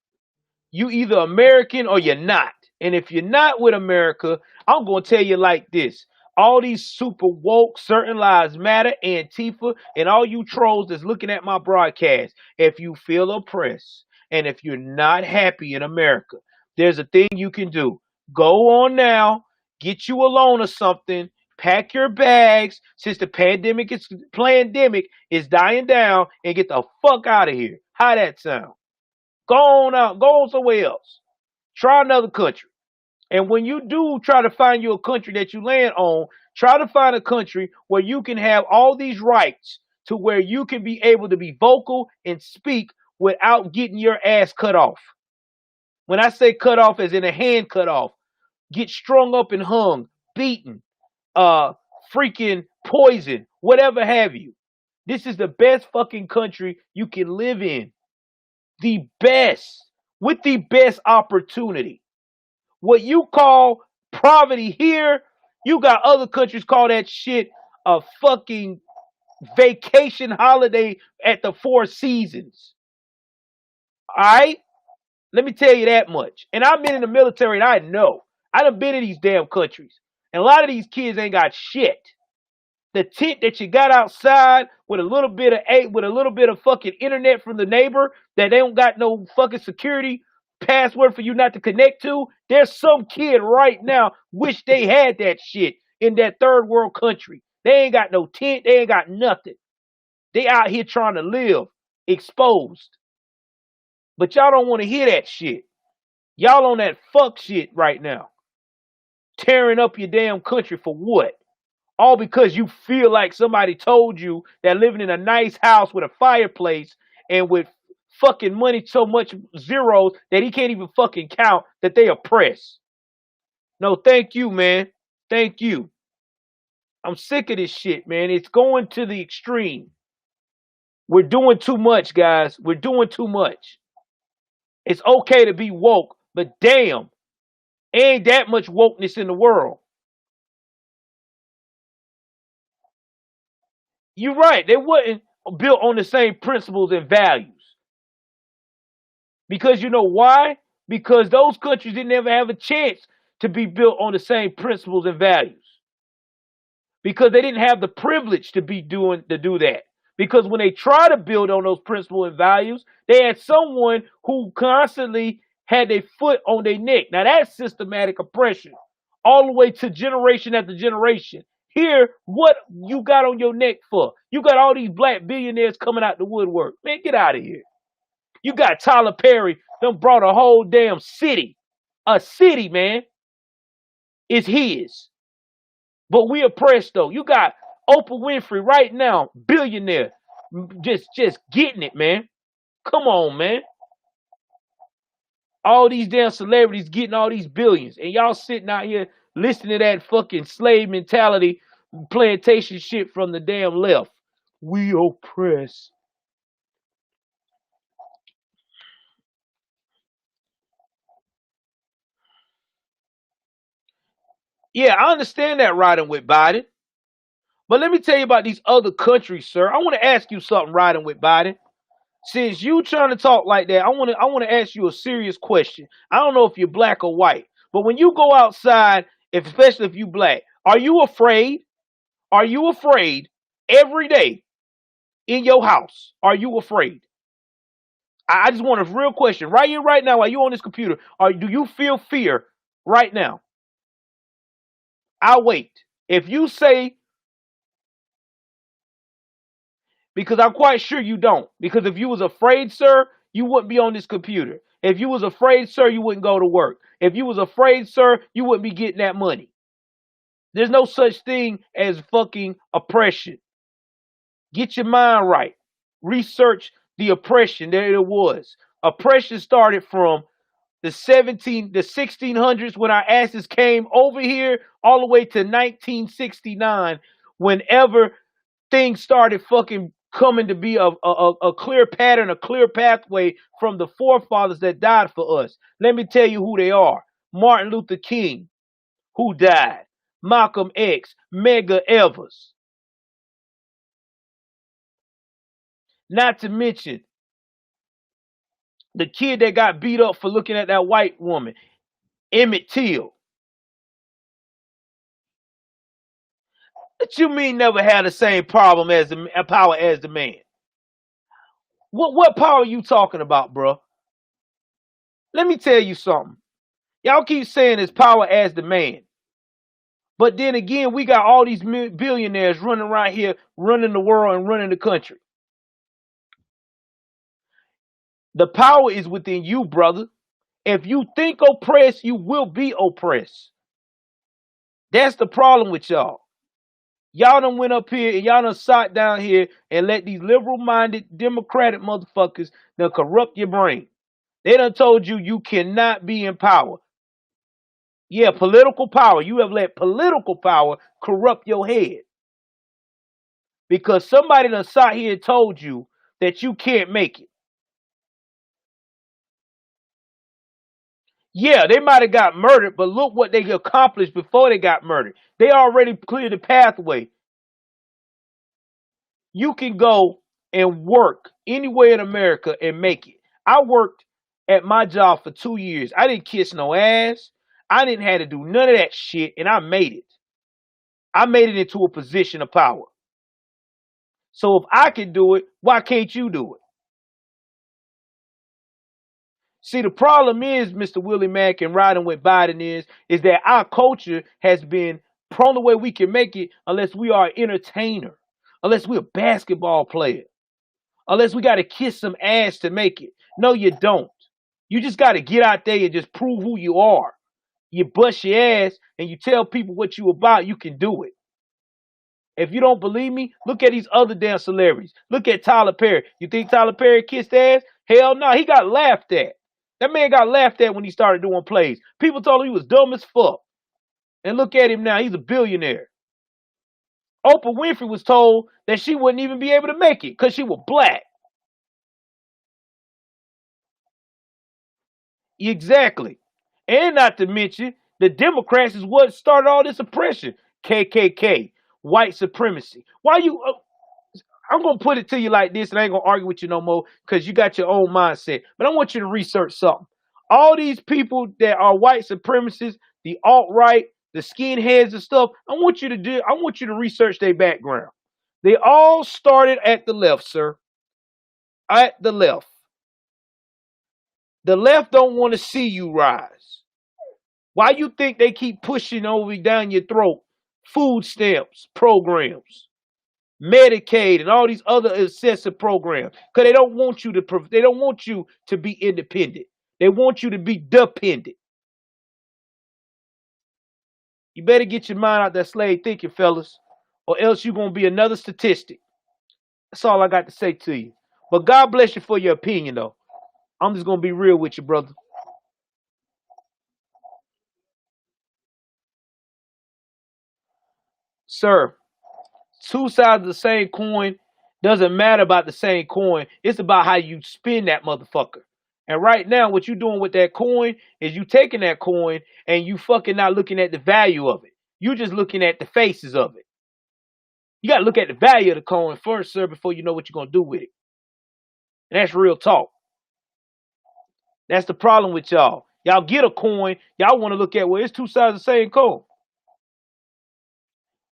You either American or you're not. And if you're not with America, I'm gonna tell you like this. All these super woke, certain lives matter, Antifa, and all you trolls that's looking at my broadcast, if you feel oppressed and if you're not happy in America, there's a thing you can do. Go on now, get you a loan or something, pack your bags since the pandemic is dying down, and get the fuck out of here. How that sound? Go on out, go on somewhere else. Try another country. And when you do try to find you a country that you land on, try to find a country where you can have all these rights to where you can be able to be vocal and speak without getting your ass cut off. When I say cut off, as in a hand cut off, get strung up and hung, beaten, freaking poisoned, whatever have you. This is the best fucking country you can live in. The best, with the best opportunity. What you call poverty here, you got other countries call that shit a fucking vacation holiday at the Four Seasons. All right? Let me tell you that much. And I've been in the military and I know. I done been in these damn countries. And a lot of these kids ain't got shit. The tent that you got outside with a little bit of fucking internet from the neighbor that they don't got no fucking security password for you not to connect to. There's some kid right now wish they had that shit in that third world country. They ain't got no tent. They ain't got nothing. They out here trying to live exposed. But y'all don't want to hear that shit. Y'all on that fuck shit right now. Tearing up your damn country for what? All because you feel like somebody told you that living in a nice house with a fireplace and with fucking money so much zeros that he can't even fucking count that they oppress. No, thank you, man. Thank you. I'm sick of this shit, man. It's going to the extreme. We're doing too much, guys. We're doing too much. It's okay to be woke, but damn, ain't that much wokeness in the world. You're right. They wasn't built on the same principles and values. Because you know why? Because those countries didn't ever have a chance to be built on the same principles and values. Because they didn't have the privilege to do that. Because when they try to build on those principles and values, they had someone who constantly had their foot on their neck. Now that's systematic oppression, all the way to generation after generation. Here, what you got on your neck for? You got all these black billionaires coming out the woodwork. Man, get out of here. You got Tyler Perry, done brought a whole damn city. A city, man, is his. But we oppressed though. You got Oprah Winfrey right now, billionaire, just getting it, man. Come on, man. All these damn celebrities getting all these billions, and y'all sitting out here listening to that fucking slave mentality, plantation shit from the damn left. We oppress. Yeah, I understand that riding with Biden. But let me tell you about these other countries, sir. I want to ask you something riding with Biden. Since you trying to talk like that, I want to ask you a serious question. I don't know if you're black or white, but when you go outside, especially if you black, are you afraid? Are you afraid every day in your house? Are you afraid? I just want a real question right here, right now, while you on this computer. Do you feel fear right now? I'll wait. If you say, because I'm quite sure you don't. Because if you was afraid, sir, you wouldn't be on this computer. If you was afraid, sir, you wouldn't go to work. If you was afraid, sir, you wouldn't be getting that money. There's no such thing as fucking oppression. Get your mind right. Research the oppression that it was. Oppression started from the 1600s when our asses came over here all the way to 1969 whenever things started fucking coming to be a clear pattern, a clear pathway from the forefathers that died for us. Let me tell you who they are. Martin Luther King, who died. Malcolm X, Medgar Evers. Not to mention the kid that got beat up for looking at that white woman, Emmett Till. What you mean never had the same problem as the power as the man? What power are you talking about, bro? Let me tell you something. Y'all keep saying it's power as the man. But then again, we got all these billionaires running around here, running the world and running the country. The power is within you, brother. If you think oppressed, you will be oppressed. That's the problem with y'all. Y'all done went up here and y'all done sat down here and let these liberal-minded Democratic motherfuckers done corrupt your brain. They done told you you cannot be in power. Yeah, political power. You have let political power corrupt your head. Because somebody done sat here and told you that you can't make it. Yeah, they might have got murdered, but look what they accomplished before they got murdered. They already cleared the pathway. You can go and work anywhere in America and make it. I worked at my job for 2 years. I didn't kiss no ass. I didn't have to do none of that shit, and I made it. I made it into a position of power. So if I can do it, why can't you do it? See, the problem is, Mr. Willie Mack and riding with Biden is that our culture has been prone the way we can make it unless we are an entertainer, unless we're a basketball player, unless we got to kiss some ass to make it. No, you don't. You just got to get out there and just prove who you are. You bust your ass and you tell people what you about, you can do it. If you don't believe me, look at these other damn celebrities. Look at Tyler Perry. You think Tyler Perry kissed ass? Hell no, he got laughed at. That man got laughed at when he started doing plays. People told him he was dumb as fuck. And look at him now, he's a billionaire. Oprah Winfrey was told that she wouldn't even be able to make it because she was black. Exactly. And not to mention, the Democrats is what started all this oppression. KKK, white supremacy. Why you... I'm going to put it to you like this, and I ain't going to argue with you no more because you got your own mindset. But I want you to research something. All these people that are white supremacists, the alt-right, the skinheads and stuff, I want you to research their background. They all started at the left, sir. At the left. The left don't want to see you rise. Why you think they keep pushing over down your throat food stamps programs? Medicaid and all these other excessive programs, because they don't want you to be independent. They want you to be dependent. You better get your mind out that slave thinking, fellas, or else you're gonna be another statistic. That's all I got to say to you. But God bless you for your opinion, though. I'm just gonna be real with you, brother. Sir, two sides of the same coin. Doesn't matter about the same coin. It's about how you spin that motherfucker. And right now, what you doing with that coin is you taking that coin and you fucking not looking at the value of it. You just looking at the faces of it. You got to look at the value of the coin first, sir, before you know what you're going to do with it. And that's real talk. That's the problem with y'all. Y'all get a coin. Y'all want to look at, well, it's two sides of the same coin.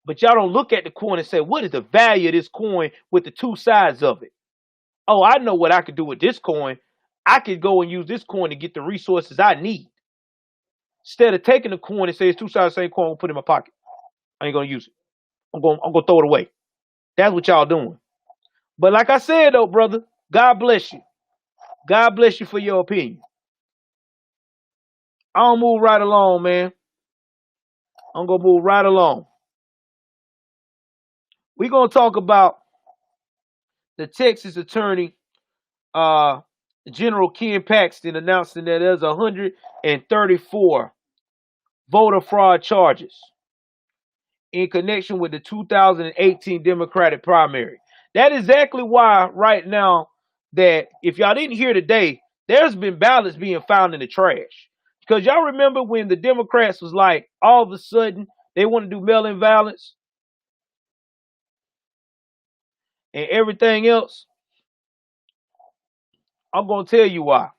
But y'all don't look at the coin and say, what is the value of this coin with the two sides of it? Oh, I know what I could do with this coin. I could go and use this coin to get the resources I need. Instead of taking the coin and say it's two sides of the same coin, I'm gonna put it in my pocket. I ain't gonna use it. I'm gonna throw it away. That's what y'all doing. But like I said though, brother, God bless you. God bless you for your opinion. I'm gonna move right along, man. I'm gonna move right along. We're gonna talk about the Texas attorney, General Ken Paxton, announcing that there's 134 voter fraud charges in connection with the 2018 Democratic primary. That is exactly why right now that if y'all didn't hear today, there's been ballots being found in the trash. Because y'all remember when the Democrats was like, all of a sudden, They want to do mail-in ballots and everything else. I'm going to tell you why.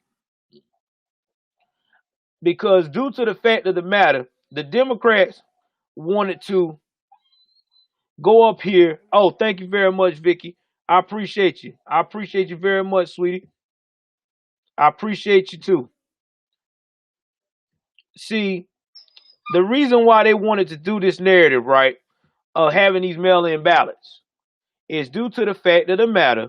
Because due to the fact of the matter, the Democrats wanted to go up here. Oh, thank you very much, Vicky. I appreciate you. I appreciate you very much, sweetie. I appreciate you too. See, the reason why they wanted to do this narrative, right, of having these mail-in ballots is due to the fact of the matter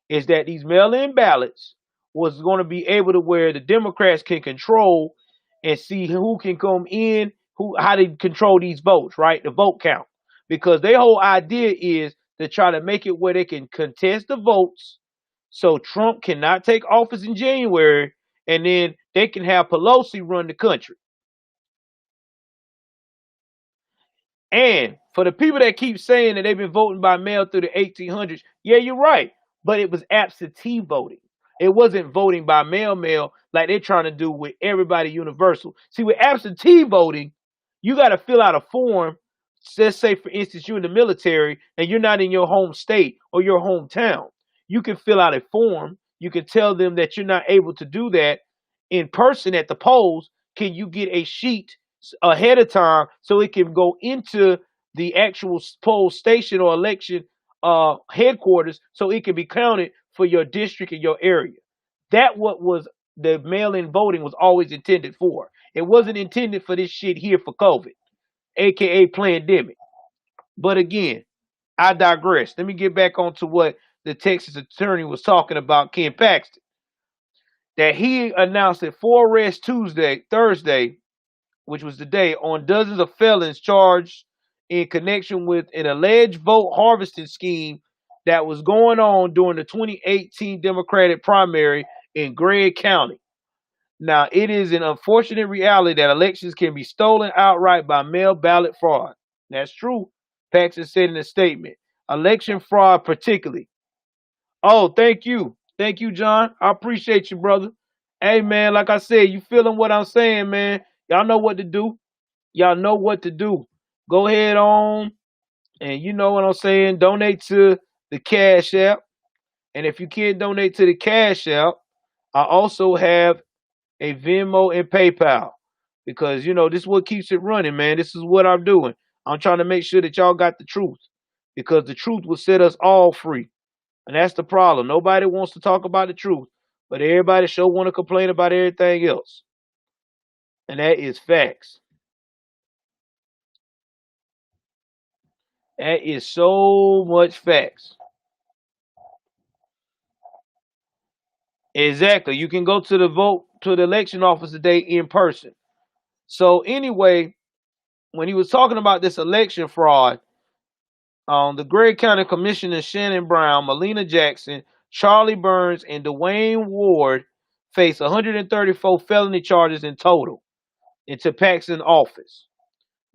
is that these mail-in ballots was going to be able to where the Democrats can control and see who can come in, how they control these votes, right? The vote count. Because their whole idea is to try to make it where they can contest the votes so Trump cannot take office in January, and then they can have Pelosi run the country. And for the people that keep saying that they've been voting by mail through the 1800s, yeah, you're right. But it was absentee voting. It wasn't voting by mail like they're trying to do with everybody universal. See, with absentee voting, you got to fill out a form. Let's say, for instance, you're in the military and you're not in your home state or your hometown. You can fill out a form. You can tell them that you're not able to do that in person at the polls. Can you get a sheet ahead of time so it can go into the actual poll station or election headquarters so it can be counted for your district and your area? That what was the mail-in voting was always intended for. It wasn't intended for this shit here for COVID, aka pandemic. But again, I digress. Let me get back onto what the Texas attorney was talking about, Ken Paxton. That he announced that for arrest Thursday, which was the day, on dozens of felons charged in connection with an alleged vote harvesting scheme that was going on during the 2018 Democratic primary in Gregg County. Now, it is an unfortunate reality that elections can be stolen outright by mail ballot fraud. That's true, Paxton said in a statement. Election fraud particularly. Oh, thank you. Thank you, John. I appreciate you, brother. Hey, man, like I said, you feeling what I'm saying, man? Y'all know what to do. Y'all know what to do. Go ahead on and you know what I'm saying. Donate to the Cash App. And if you can't donate to the Cash App, I also have a Venmo and PayPal. Because, you know, this is what keeps it running, man. This is what I'm doing. I'm trying to make sure that y'all got the truth. Because the truth will set us all free. And that's the problem. Nobody wants to talk about the truth. But everybody sure want to complain about everything else. And that is facts. That is so much facts. Exactly. You can go to the election office today in person. So anyway, when he was talking about this election fraud, the Gregg County Commissioner Shannon Brown, Melina Jackson, Charlie Burns, and Dwayne Ward face 134 felony charges in total into Paxton's office.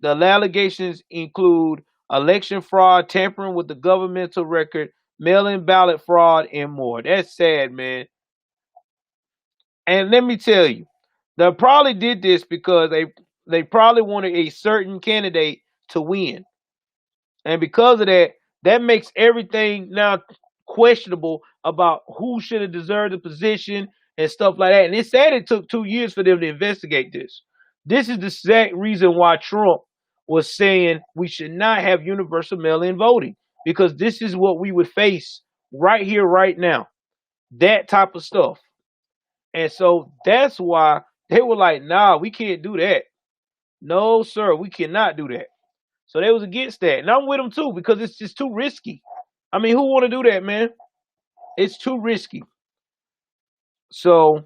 The allegations include election fraud, tampering with the governmental record, mail-in ballot fraud, and more. That's sad, man. And let me tell you, they probably did this because they probably wanted a certain candidate to win. And because of that, that makes everything now questionable about who should have deserved the position and stuff like that. And it said it took 2 years for them to investigate this. This is the exact reason why Trump was saying we should not have universal mail-in voting, because this is what we would face right here, right now. That type of stuff. And so that's why they were like, nah, we can't do that. No, sir, we cannot do that. So they was against that. And I'm with them too, because it's just too risky. I mean, who want to do that, man? It's too risky. So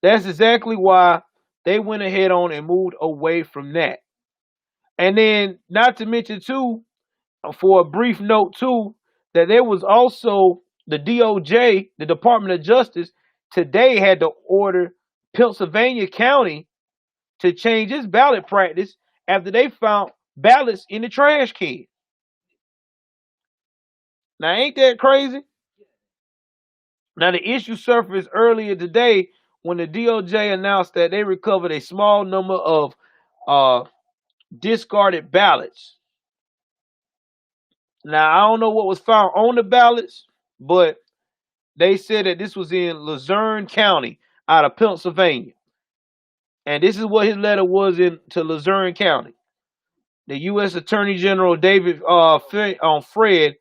that's exactly why they went ahead on and moved away from that. And then, not to mention too, for a brief note too, that there was also the DOJ, the Department of Justice, today had to order Pennsylvania County to change its ballot practice after they found ballots in the trash can. Now, ain't that crazy? Now, the issue surfaced earlier today when the DOJ announced that they recovered a small number of discarded ballots. Now, I don't know what was found on the ballots, but they said that this was in Luzerne County out of Pennsylvania. And this is what his letter was in to Luzerne County. The U.S. Attorney General David Fred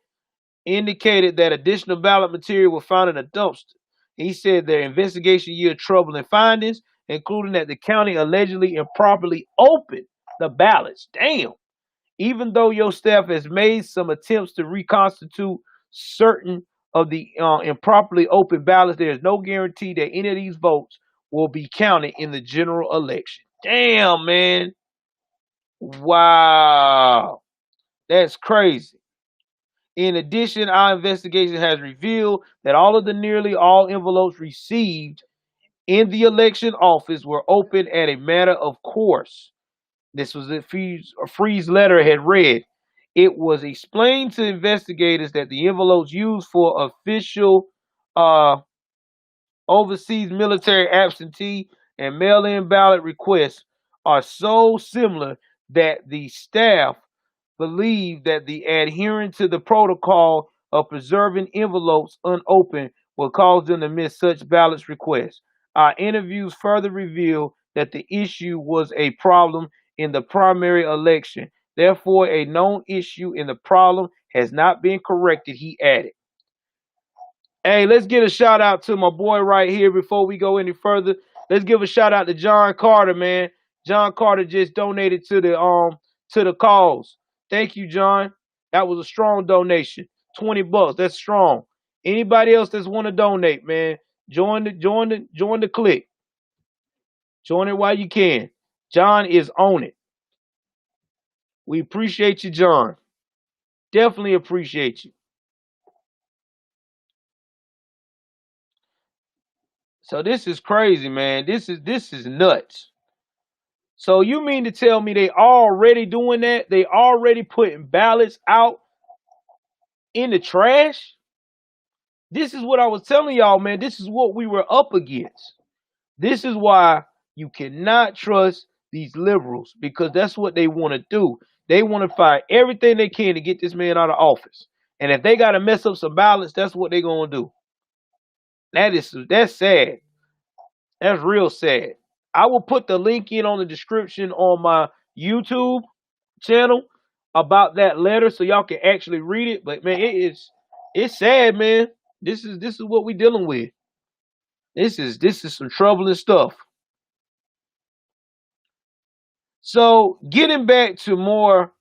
indicated that additional ballot material was found in a dumpster. He said their investigation yielded troubling findings, including that the county allegedly improperly opened the ballots. Damn. Even though your staff has made some attempts to reconstitute certain of the improperly opened ballots, there is no guarantee that any of these votes will be counted in the general election. Damn, man. Wow. That's crazy. In addition, our investigation has revealed that all of the nearly all envelopes received in the election office were opened at a matter of course. This was a Freeze letter had read. It was explained to investigators that the envelopes used for official overseas military absentee and mail-in ballot requests are so similar that the staff believe that the adhering to the protocol of preserving envelopes unopened will cause them to miss such ballots requests. Our interviews further reveal that the issue was a problem in the primary election. Therefore, a known issue in the problem has not been corrected, he added. Hey, let's get a shout out to my boy right here before we go any further. Let's give a shout out to John Carter, man. John Carter just donated to the cause. Thank you, John. That was a strong donation. $20. That's strong. Anybody else that's want to donate, man, join the clique. Join it while you can. John is on it. We appreciate you, John. Definitely appreciate you. So this is crazy, man. This is nuts. So you mean to tell me they already doing that? They already putting ballots out in the trash? This is what I was telling y'all, man. This is what we were up against. This is why you cannot trust these liberals, because that's what they want to do. They want to find everything they can to get this man out of office. And if they got to mess up some ballots, that's what they're going to do. That's sad. That's real sad. I will put the link in on the description on my YouTube channel about that letter so y'all can actually read it. But man, it's sad, man. This is what we dealing with. This is some troubling stuff. So getting back to more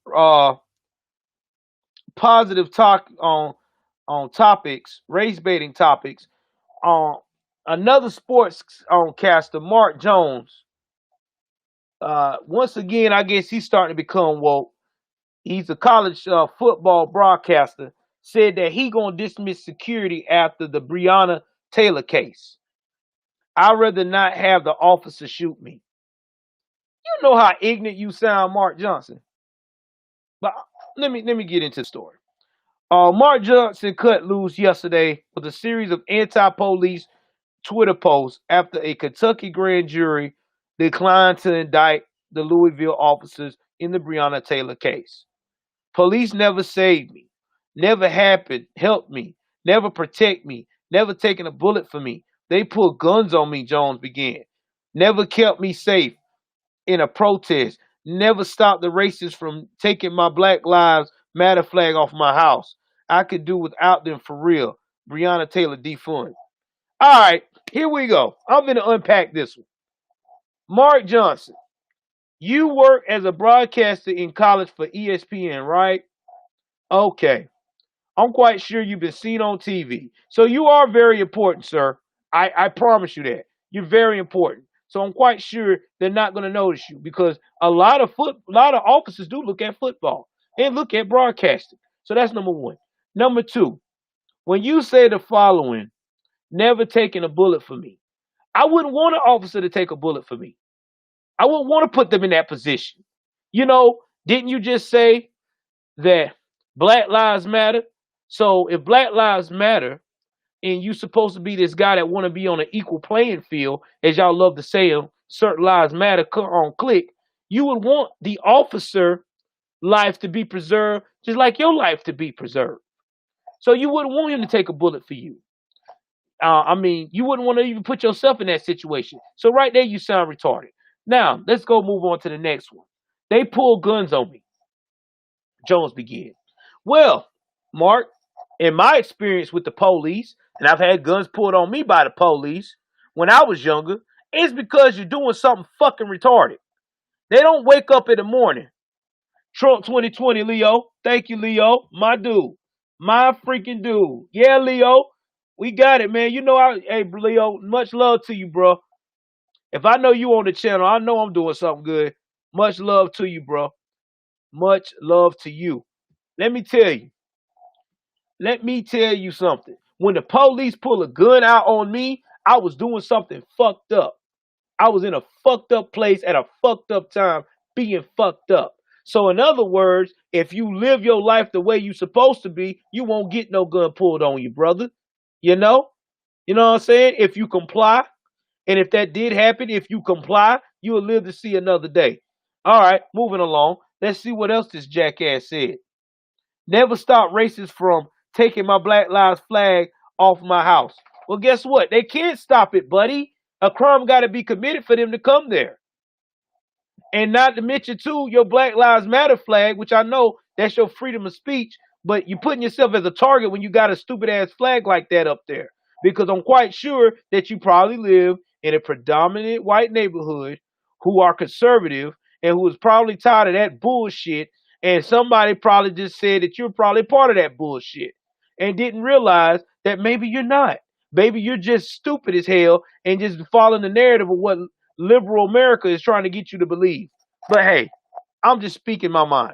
positive talk on topics, race baiting topics. Another sports caster, Mark Jones. Once again, I guess he's starting to become woke. He's a college football broadcaster. Said that he gonna dismiss security after the Breonna Taylor case. I'd rather not have the officer shoot me. You know how ignorant you sound, Mark Johnson. But let me get into the story. Mark Johnson cut loose yesterday with a series of anti-police Twitter posts after a Kentucky grand jury declined to indict the Louisville officers in the Breonna Taylor case. Police never saved me, never helped me, never protect me, never taken a bullet for me. They put guns on me, Jones began. Never kept me safe in a protest. Never stopped the racists from taking my Black Lives Matter flag off my house. I could do without them for real. Breonna Taylor defund. All right, here we go. I'm going to unpack this one. Mark Johnson, you work as a broadcaster in college for ESPN, right? Okay. I'm quite sure you've been seen on TV. So you are very important, sir. I promise you that. You're very important. So I'm quite sure they're not going to notice you, because a lot of officers do look at football and look at broadcasting. So that's number one. Number two, when you say the following, never taking a bullet for me, I wouldn't want an officer to take a bullet for me. I wouldn't want to put them in that position. You know, didn't you just say that Black Lives Matter? So if Black Lives Matter and you supposed to be this guy that want to be on an equal playing field, as y'all love to say, certain lives matter on click, You would want the officer life to be preserved just like your life to be preserved. So you wouldn't want him to take a bullet for you. You wouldn't want to even put yourself in that situation. So right there, you sound retarded. Now, let's go move on to the next one. They pull guns on me. Jones begins. Well, Mark, in my experience with the police, and I've had guns pulled on me by the police when I was younger, it's because you're doing something fucking retarded. They don't wake up in the morning. Trump 2020, Leo. Thank you, Leo. My dude. My freaking dude. Yeah, Leo. We got it, man. Hey, Leo, much love to you, bro. If I know you on the channel, I know I'm doing something good. Much love to you, bro. Much love to you. Let me tell you something. When the police pull a gun out on me, I was doing something fucked up. I was in a fucked up place at a fucked up time being fucked up. So in other words, if you live your life the way you're supposed to be, you won't get no gun pulled on you, brother. You know? You know what I'm saying? If you comply, and if that did happen, if you comply, you will live to see another day. All right, moving along. Let's see what else this jackass said. Never stop racists from taking my Black Lives flag off my house. Well, guess what? They can't stop it, buddy. A crime got to be committed for them to come there. And not to mention, too, your Black Lives Matter flag, which I know that's your freedom of speech, but you're putting yourself as a target when you got a stupid-ass flag like that up there. Because I'm quite sure that you probably live in a predominant white neighborhood who are conservative and who is probably tired of that bullshit, and somebody probably just said that you're probably part of that bullshit and didn't realize that maybe you're not. Maybe you're just stupid as hell and just following the narrative of what liberal America is trying to get you to believe. But hey, I'm just speaking my mind.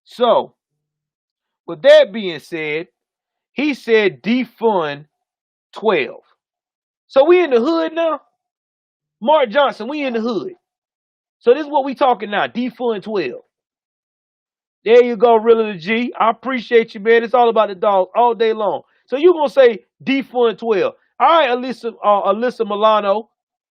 So, with that being said, he said defund 12. So we in the hood now? Mark Johnson, we in the hood. So this is what we talking now, defund 12. There you go, really the G. I appreciate you, man. It's all about the dog all day long. So you gonna say defund 12. All right, Alyssa Milano.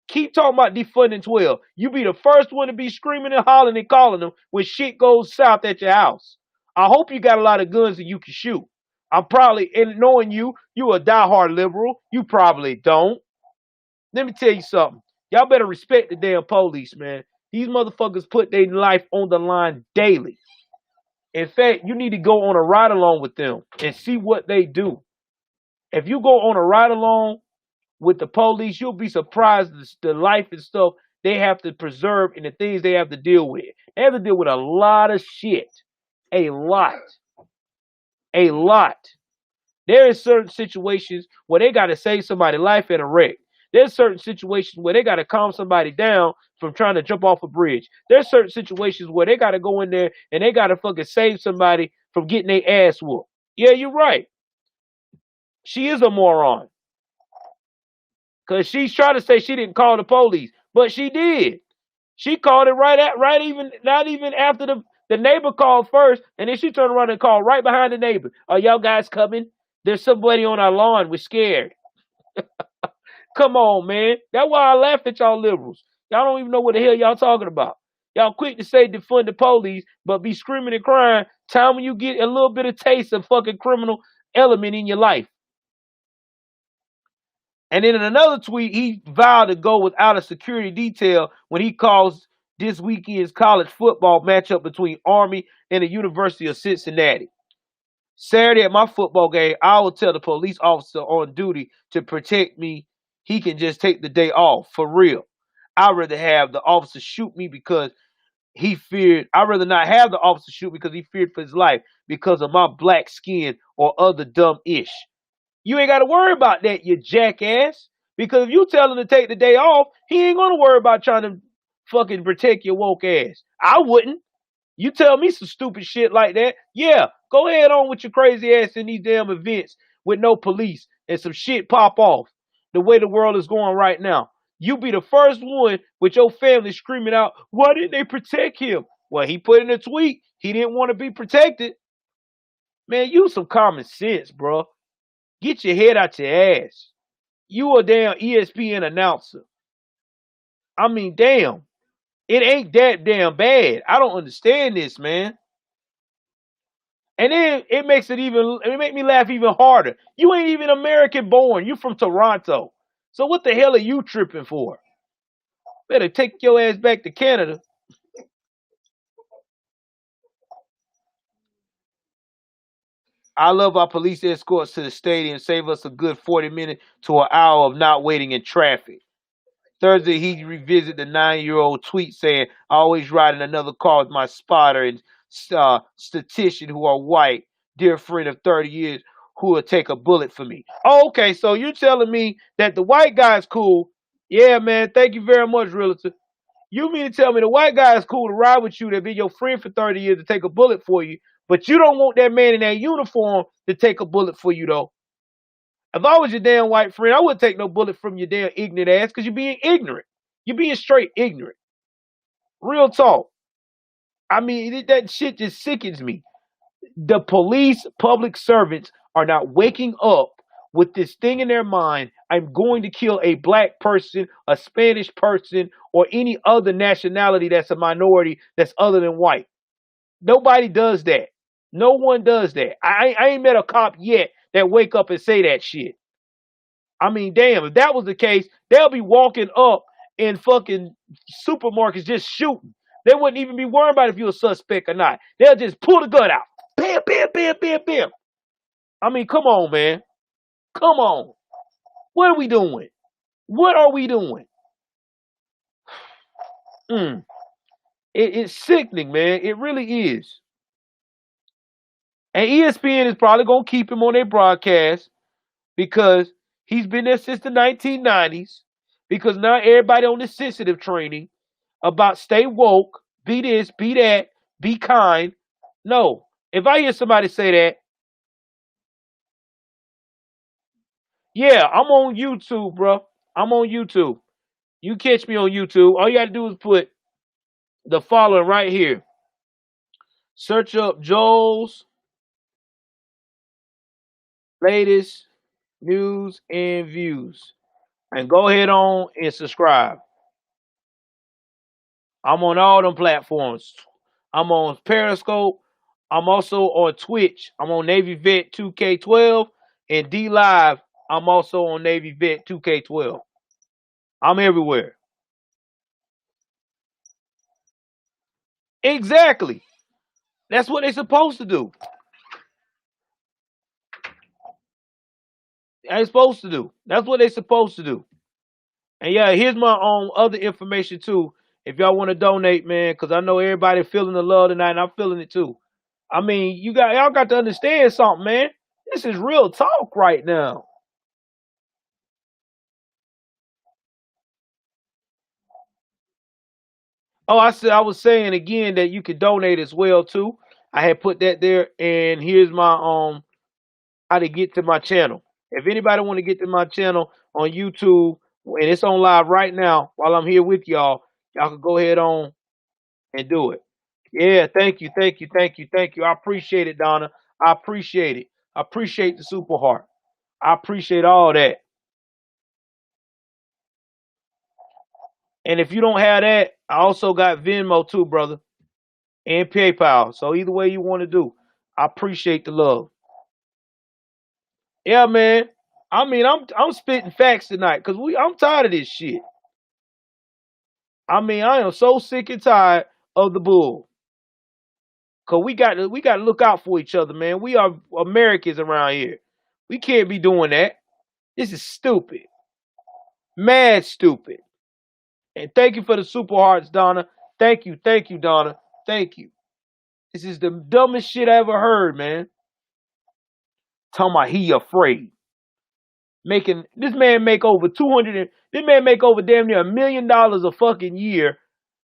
Keep talking about defunding 12. You be the first one to be screaming and hollering and calling them when shit goes south at your house. I hope you got a lot of guns that you can shoot. I'm probably, and knowing you a diehard liberal. You probably don't. Let me tell you something. Y'all better respect the damn police, man. These motherfuckers put their life on the line daily. In fact, you need to go on a ride along with them and see what they do. If you go on a ride along with the police, you'll be surprised the life and stuff they have to preserve and the things they have to deal with. They have to deal with a lot of shit. A lot. A lot. There is certain situations where they got to save somebody's life in a wreck. There's certain situations where they got to calm somebody down from trying to jump off a bridge. There's certain situations where they got to go in there and they got to fucking save somebody from getting their ass whooped. Yeah, you're right. She is a moron. Because she's trying to say she didn't call the police. But she did. She called it not even after the neighbor called first. And then she turned around and called right behind the neighbor. Are y'all guys coming? There's somebody on our lawn. We're scared. Come on, man. That's why I laugh at y'all liberals. Y'all don't even know what the hell y'all talking about. Y'all quick to say defund the police, but be screaming and crying time when you get a little bit of taste of fucking criminal element in your life. And then in another tweet, he vowed to go without a security detail when he calls this weekend's college football matchup between Army and the University of Cincinnati. Saturday at my football game, I will tell the police officer on duty to protect me. He can just take the day off, for real. I'd rather have the officer shoot me because I'd rather not have the officer shoot because he feared for his life because of my black skin or other dumb ish. You ain't got to worry about that, you jackass. Because if you tell him to take the day off, he ain't going to worry about trying to fucking protect your woke ass. I wouldn't. You tell me some stupid shit like that, yeah, go ahead on with your crazy ass in these damn events with no police and some shit pop off the way the world is going right now. You be the first one with your family screaming out, why didn't they protect him? Well, he put in a tweet. He didn't want to be protected. Man, use some common sense, bro. Get your head out your ass. You a damn ESPN announcer. I mean, damn. It ain't that damn bad. I don't understand this, man. And then it make me laugh even harder. You ain't even American born. You from Toronto. So what the hell are you tripping for? Better take your ass back to Canada. I love our police escorts to the stadium. Save us a good 40 minutes to an hour of not waiting in traffic. Thursday, he revisited the 9-year-old tweet saying, I always ride in another car with my spotter and statistician who are white, dear friend of 30 years, who will take a bullet for me. Oh, okay, so you're telling me that the white guy's cool. Yeah, man, thank you very much, realtor. You mean to tell me the white guy is cool to ride with you, to be your friend for 30 years, to take a bullet for you, but you don't want that man in that uniform to take a bullet for you, though? If I was your damn white friend, I wouldn't take no bullet from your damn ignorant ass because you're being ignorant. You're being straight ignorant. Real talk. I mean, that shit just sickens me. The police, public servants are not waking up with this thing in their mind. I'm going to kill a black person, a Spanish person, or any other nationality that's a minority that's other than white. Nobody does that. No one does that. I ain't met a cop yet that wake up and say that shit. I mean, damn, if that was the case, they'll be walking up in fucking supermarkets just shooting. They wouldn't even be worried about if you're a suspect or not. They'll just pull the gun out. Bam, bam, bam, bam, bam. I mean, come on, man. Come on. What are we doing? What are we doing? It's sickening, man. It really is. And ESPN is probably going to keep him on their broadcast because he's been there since the 1990s. Because now everybody on this sensitive training about stay woke, be this, be that, be kind. No. If I hear somebody say that, yeah, I'm on YouTube, bro. I'm on YouTube. You catch me on YouTube. All you got to do is put the following right here. Search up Joel's latest news and views. And go ahead on and subscribe. I'm on all them platforms. I'm on Periscope. I'm also on Twitch. I'm on Navy Vet 2K12 and D Live. I'm also on Navy Vet 2K12. I'm everywhere. Exactly. That's what they're supposed to do. They're supposed to do. That's what they're supposed to do. And yeah, here's my other information too. If y'all want to donate, man, because I know everybody feeling the love tonight, and I'm feeling it too. I mean, y'all got to understand something, man. This is real talk right now. Oh, I was saying again that you could donate as well too. I had put that there, and here's my how to get to my channel. If anybody want to get to my channel on YouTube, and it's on live right now while I'm here with y'all can go ahead on and do it. Yeah, thank you, thank you, thank you, thank you. I appreciate it, Donna. I appreciate it. I appreciate the super heart. I appreciate all that. And if you don't have that, I also got Venmo too, brother, and PayPal. So either way you want to do, I appreciate the love. Yeah, man. I mean, I'm spitting facts tonight because I'm tired of this shit. I mean, I am so sick and tired of the bull. Cause we got to look out for each other, man. We are Americans around here. We can't be doing that. This is stupid. Mad stupid. And thank you for the super hearts, Donna. Thank you, Donna. Thank you. This is the dumbest shit I ever heard, man. Talking about he afraid. This man make over damn near $1 million a fucking year,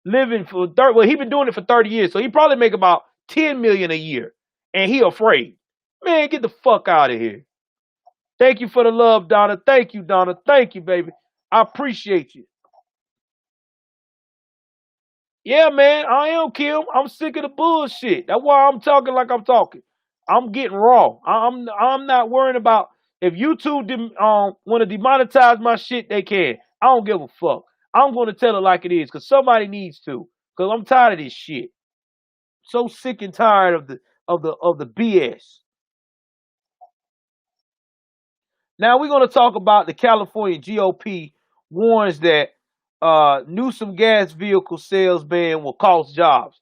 living for he been doing it for 30 years, so he probably make about 10 million a year, and he afraid. Man, get the fuck out of here. Thank you for the love, Donna. Thank you, Donna. Thank you, baby. I appreciate you. Yeah, man, I am, Kim. I'm sick of the bullshit. That's why I'm talking like I'm talking. I'm getting raw. I'm not worrying about if YouTube want to demonetize my shit. They can. I don't give a fuck. I'm going to tell it like it is because somebody needs to. Because I'm tired of this shit. So sick and tired of the BS. Now we're going to talk about the California GOP warns that Newsom gas vehicle sales ban will cost jobs.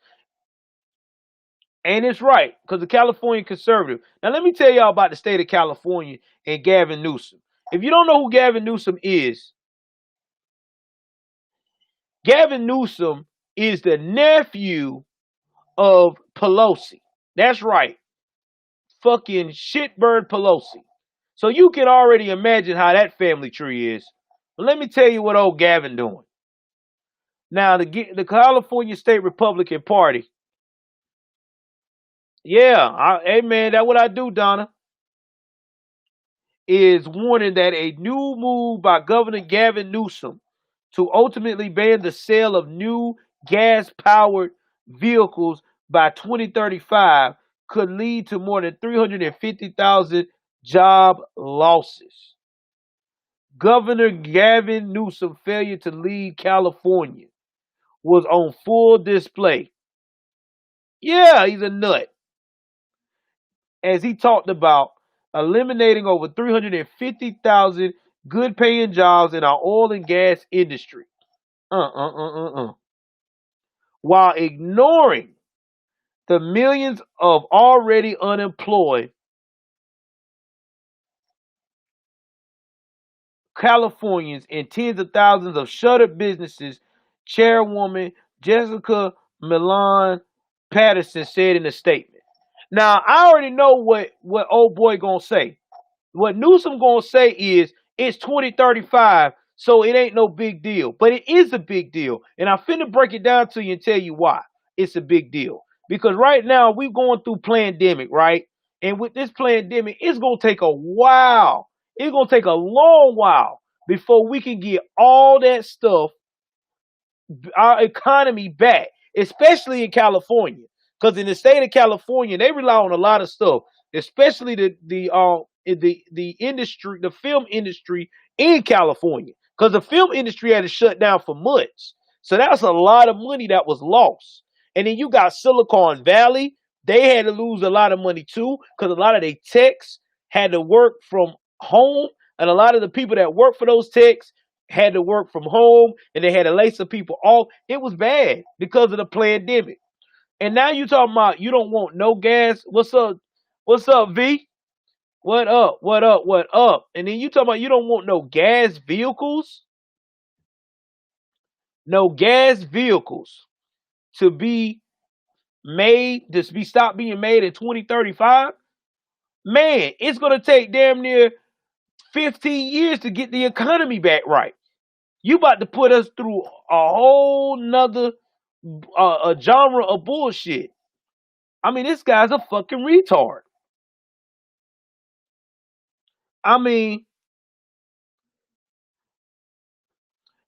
And it's right, because the California conservative. Now let me tell y'all about the state of California and Gavin Newsom. If you don't know who Gavin Newsom is the nephew of Pelosi. That's right. Fucking shitbird Pelosi. So you can already imagine how that family tree is. But let me tell you what old Gavin doing. Now, the California State Republican Party. Yeah, hey man, that's what I do, Donna. Is warning that a new move by Governor Gavin Newsom to ultimately ban the sale of new gas-powered vehicles by 2035 could lead to more than 350,000 job losses. Governor Gavin Newsom's failure to lead California was on full display. Yeah, he's a nut. As he talked about eliminating over 350,000 good-paying jobs in our oil and gas industry. While ignoring the millions of already unemployed Californians and tens of thousands of shuttered businesses, Chairwoman Jessica Milan Patterson said in a statement. Now, I already know what old boy gonna say. What Newsom gonna say is it's 2035, so it ain't no big deal. But it is a big deal. And I'm finna break it down to you and tell you why it's a big deal. Because right now we're going through pandemic, right? And with this pandemic, it's gonna take a while. It's gonna take a long while before we can get all that stuff, our economy back, especially in California. Because in the state of California, they rely on a lot of stuff, especially the industry, the film industry in California. Because the film industry had to shut down for months. So that's a lot of money that was lost. And then you got Silicon Valley. They had to lose a lot of money too, because a lot of their techs had to work from home. And a lot of the people that work for those techs had to work from home, and they had to lay some people off. It was bad because of the pandemic. And now you talking about you don't want no gas. What's up? What's up, V? What up? What up? What up? And then you talking about you don't want no gas vehicles? No gas vehicles to be made, to be stopped being made in 2035? Man, it's going to take damn near 15 years to get the economy back right. You about to put us through a whole nother a genre of bullshit. I mean, this guy's a fucking retard. I mean,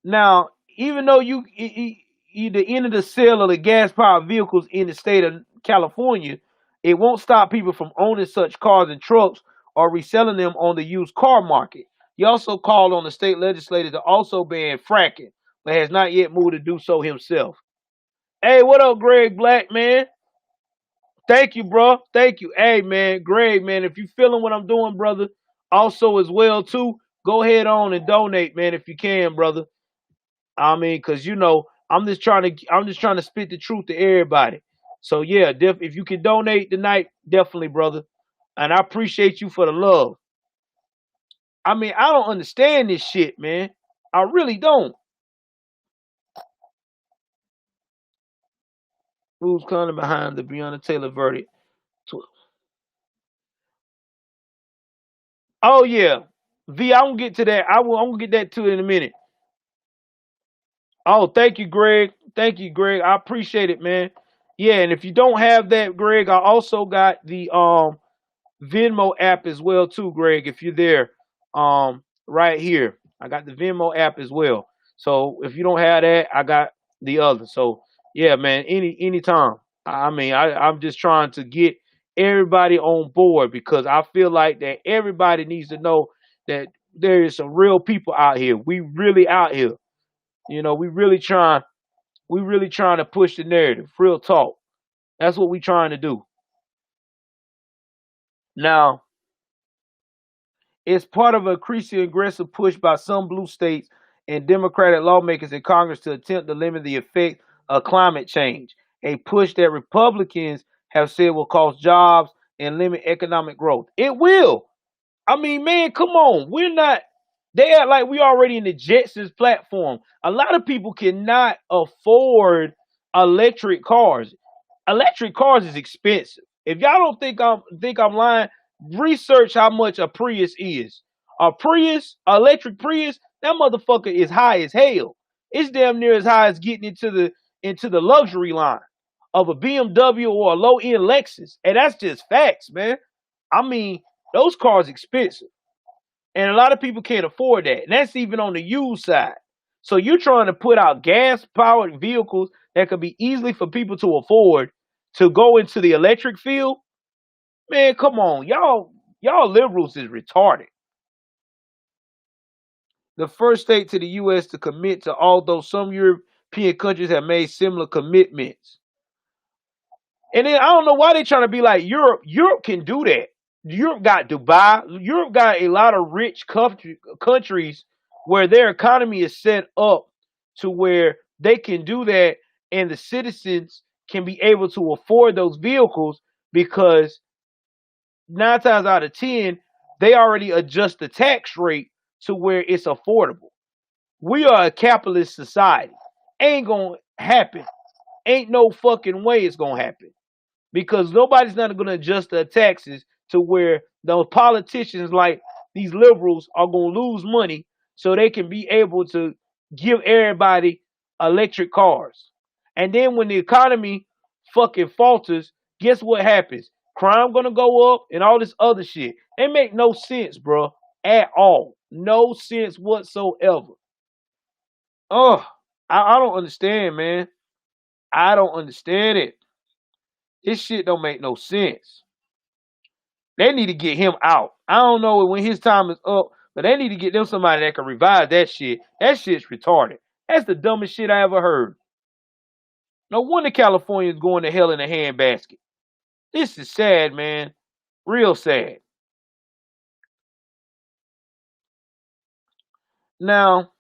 now, even though the end of the sale of the gas-powered vehicles in the state of California, it won't stop people from owning such cars and trucks or reselling them on the used car market. He also called on the state legislature to also ban fracking, but has not yet moved to do so himself. Hey, what up, Greg Black, man? Thank you, bro. Thank you. Hey, man, Greg, man, if you feeling what I'm doing, brother, also as well, too, go ahead on and donate, man, if you can, brother. I mean, because I'm just trying to spit the truth to everybody. So yeah, if you can donate tonight, definitely, brother. And I appreciate you for the love. I mean, I don't understand this shit, man. I really don't. Who's coming behind the Breonna Taylor verdict? Oh yeah, V. I'm gonna get to that. I'm gonna get that to in a minute. Oh, thank you, Greg. Thank you, Greg. I appreciate it, man. Yeah, and if you don't have that, Greg, I also got the Venmo app as well too, Greg. If you're there, right here, I got the Venmo app as well. So if you don't have that, I got the other. So yeah, man, anytime. I mean, I'm just trying to get everybody on board because I feel like that everybody needs to know that there is some real people out here. We really out here. You know, we really trying to push the narrative. Real talk. That's what we trying to do. Now, it's part of a increasingly aggressive push by some blue states and Democratic lawmakers in Congress to attempt to limit the effect of climate change, a push that Republicans have said will cost jobs and limit economic growth. It will. I mean, man, come on. We're not, they act like we already in the Jetsons platform. A lot of people cannot afford electric cars. Electric cars is expensive. If y'all don't think I'm lying, research how much a Prius is. A Prius, electric Prius, that motherfucker is high as hell. It's damn near as high as getting into the luxury line of a BMW or a low end Lexus. And that's just facts, man. I mean, those cars expensive. And a lot of people can't afford that. And that's even on the used side. So you're trying to put out gas powered vehicles that could be easily for people to afford to go into the electric field. Man, come on. Y'all liberals is retarded. The first state to the US to commit to, although some European countries have made similar commitments. And then I don't know why they're trying to be like Europe. Europe can do that. Europe got Dubai. Europe got a lot of rich countries where their economy is set up to where they can do that, and the citizens can be able to afford those vehicles because 9 times out of 10, they already adjust the tax rate to where it's affordable. We are a capitalist society. Ain't gonna happen. Ain't no fucking way it's gonna happen. Because nobody's not going to adjust their taxes to where those politicians like these liberals are going to lose money so they can be able to give everybody electric cars. And then when the economy fucking falters, guess what happens? Crime going to go up and all this other shit. It make no sense, bro, at all. No sense whatsoever. Oh, I don't understand, man. I don't understand it. This shit don't make no sense. They need to get him out. I don't know when his time is up, but they need to get them somebody that can revive that shit. That shit's retarded. That's the dumbest shit I ever heard. No wonder California is going to hell in a handbasket. This is sad, man. Real sad. Now,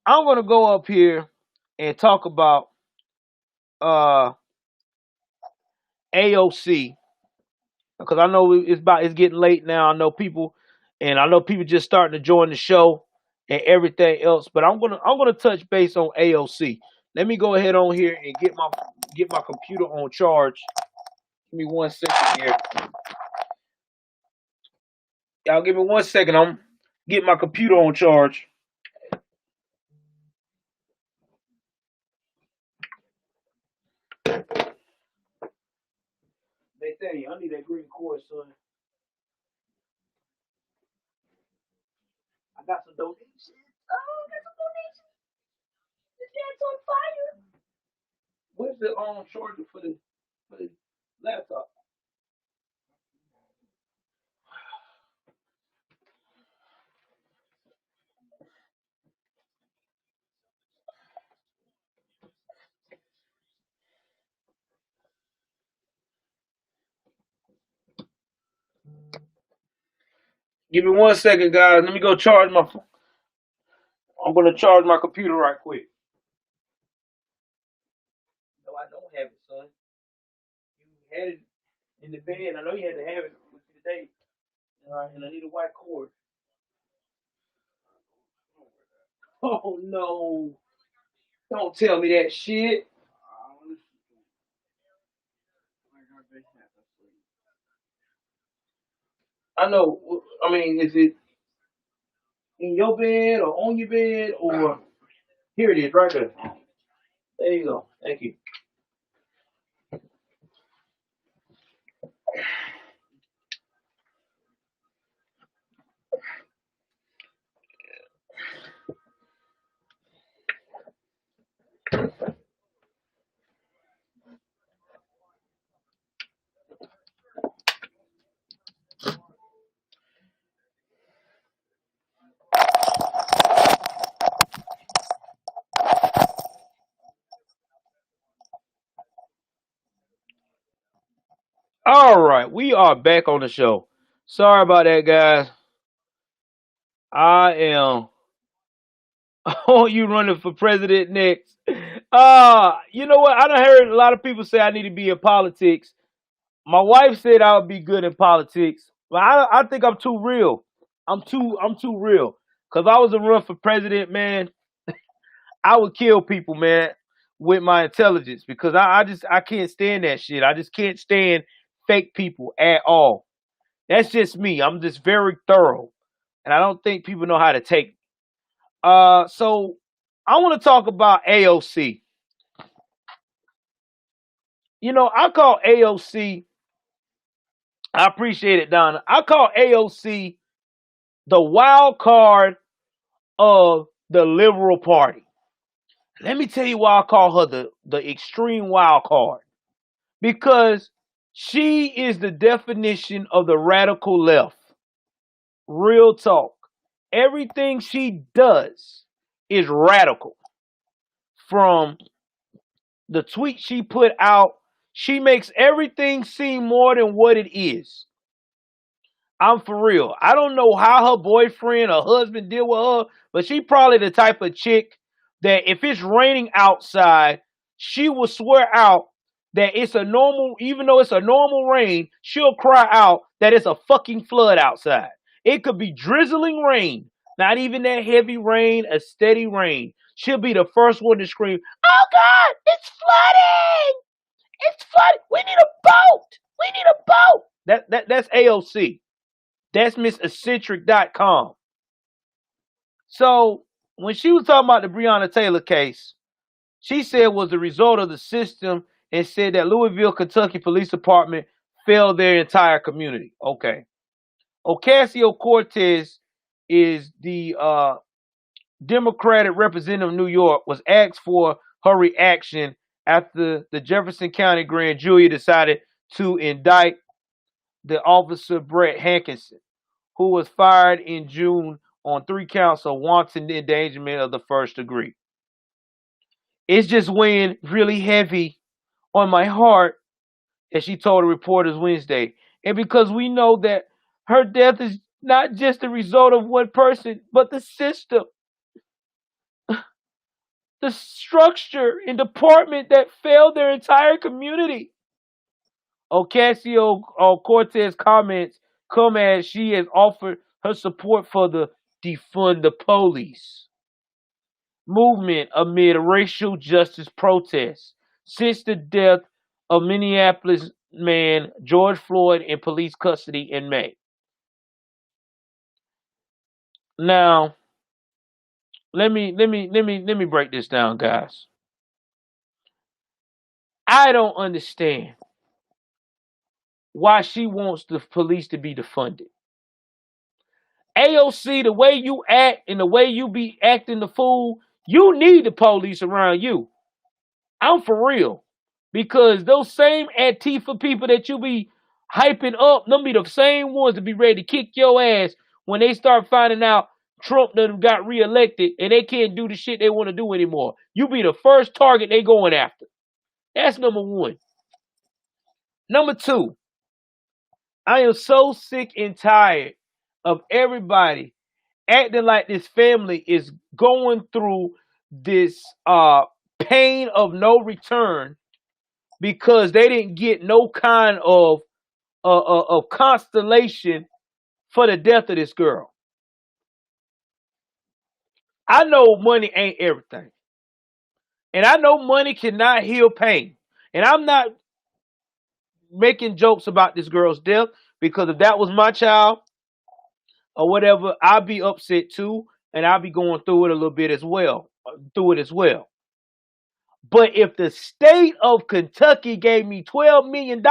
I'm going to go up here and talk about AOC, because I know it's getting late now. I know people just starting to join the show and everything else. But I'm gonna touch base on AOC. Let me go ahead on here and get my computer on charge. Give me 1 second here. Y'all give me 1 second. I'm getting my computer on charge. They tell you, I need that green cord, son. I got some donations. Oh, I got some donations. This gas on fire. Where's the charger for the laptop? Give me 1 second, guys. Let me go charge my phone. I'm gonna charge my computer right quick. No, I don't have it, son. You had it in the bed. I know you had to have it today. All right, and I need a white cord. Oh no! Don't tell me that shit. I know. I mean, is it in your bed or on your bed or here it is, right there. There you go. Thank you. All right, we are back on the show. Sorry about that, guys. I am on you running for president next. You know what? I done heard a lot of people say I need to be in politics. My wife said I would be good in politics, but I think I'm too real. I'm too real. Cause I was a run for president, man. I would kill people, man, with my intelligence because I can't stand that shit. I just can't stand fake people at all. That's just me. I'm just very thorough, and I don't think people know how to take. So I want to talk about AOC. You know, I call AOC. I appreciate it, Donna. I call AOC the wild card of the liberal party. Let me tell you why I call her the extreme wild card. Because she is the definition of the radical left. Real talk. Everything she does is radical. From the tweet she put out, she makes everything seem more than what it is. I'm for real. I don't know how her boyfriend or husband deal with her, but she probably the type of chick that if it's raining outside, she will swear out that it's a normal, even though it's a normal rain, she'll cry out that it's a fucking flood outside. It could be drizzling rain, not even that heavy rain, a steady rain. She'll be the first one to scream, "Oh God, it's flooding! It's flooding! We need a boat! We need a boat!" That's AOC. That's MissEccentric.com. So when she was talking about the Breonna Taylor case, she said it was the result of the system and said that Louisville, Kentucky Police Department failed their entire community. Okay. Ocasio-Cortez is the Democratic representative of New York, was asked for her reaction after the Jefferson County grand jury decided to indict the officer Brett Hankinson, who was fired in June on 3 counts of wanton endangerment of the first degree. It's just weighing really heavy on my heart, as she told the reporters Wednesday. And because we know that her death is not just the result of one person, but the system, the structure and department that failed their entire community. Ocasio-Cortez comments come as she has offered her support for the defund the police movement amid racial justice protests since the death of Minneapolis man George Floyd in police custody in May. Now, let me break this down, guys. I don't understand why she wants the police to be defunded. AOC, the way you act and the way you be acting the fool, you need the police around you. I'm for real. Because those same Antifa people that you be hyping up, them be the same ones to be ready to kick your ass when they start finding out Trump done got reelected and they can't do the shit they want to do anymore. You be the first target they going after. That's number one. Number two, I am so sick and tired of everybody acting like this family is going through this pain of no return because they didn't get no kind of constellation for the death of this girl. I know money ain't everything. And I know money cannot heal pain. And I'm not making jokes about this girl's death because if that was my child or whatever, I'd be upset too. And I'd be going through it a little bit as well. But if the state of Kentucky gave me $12 million,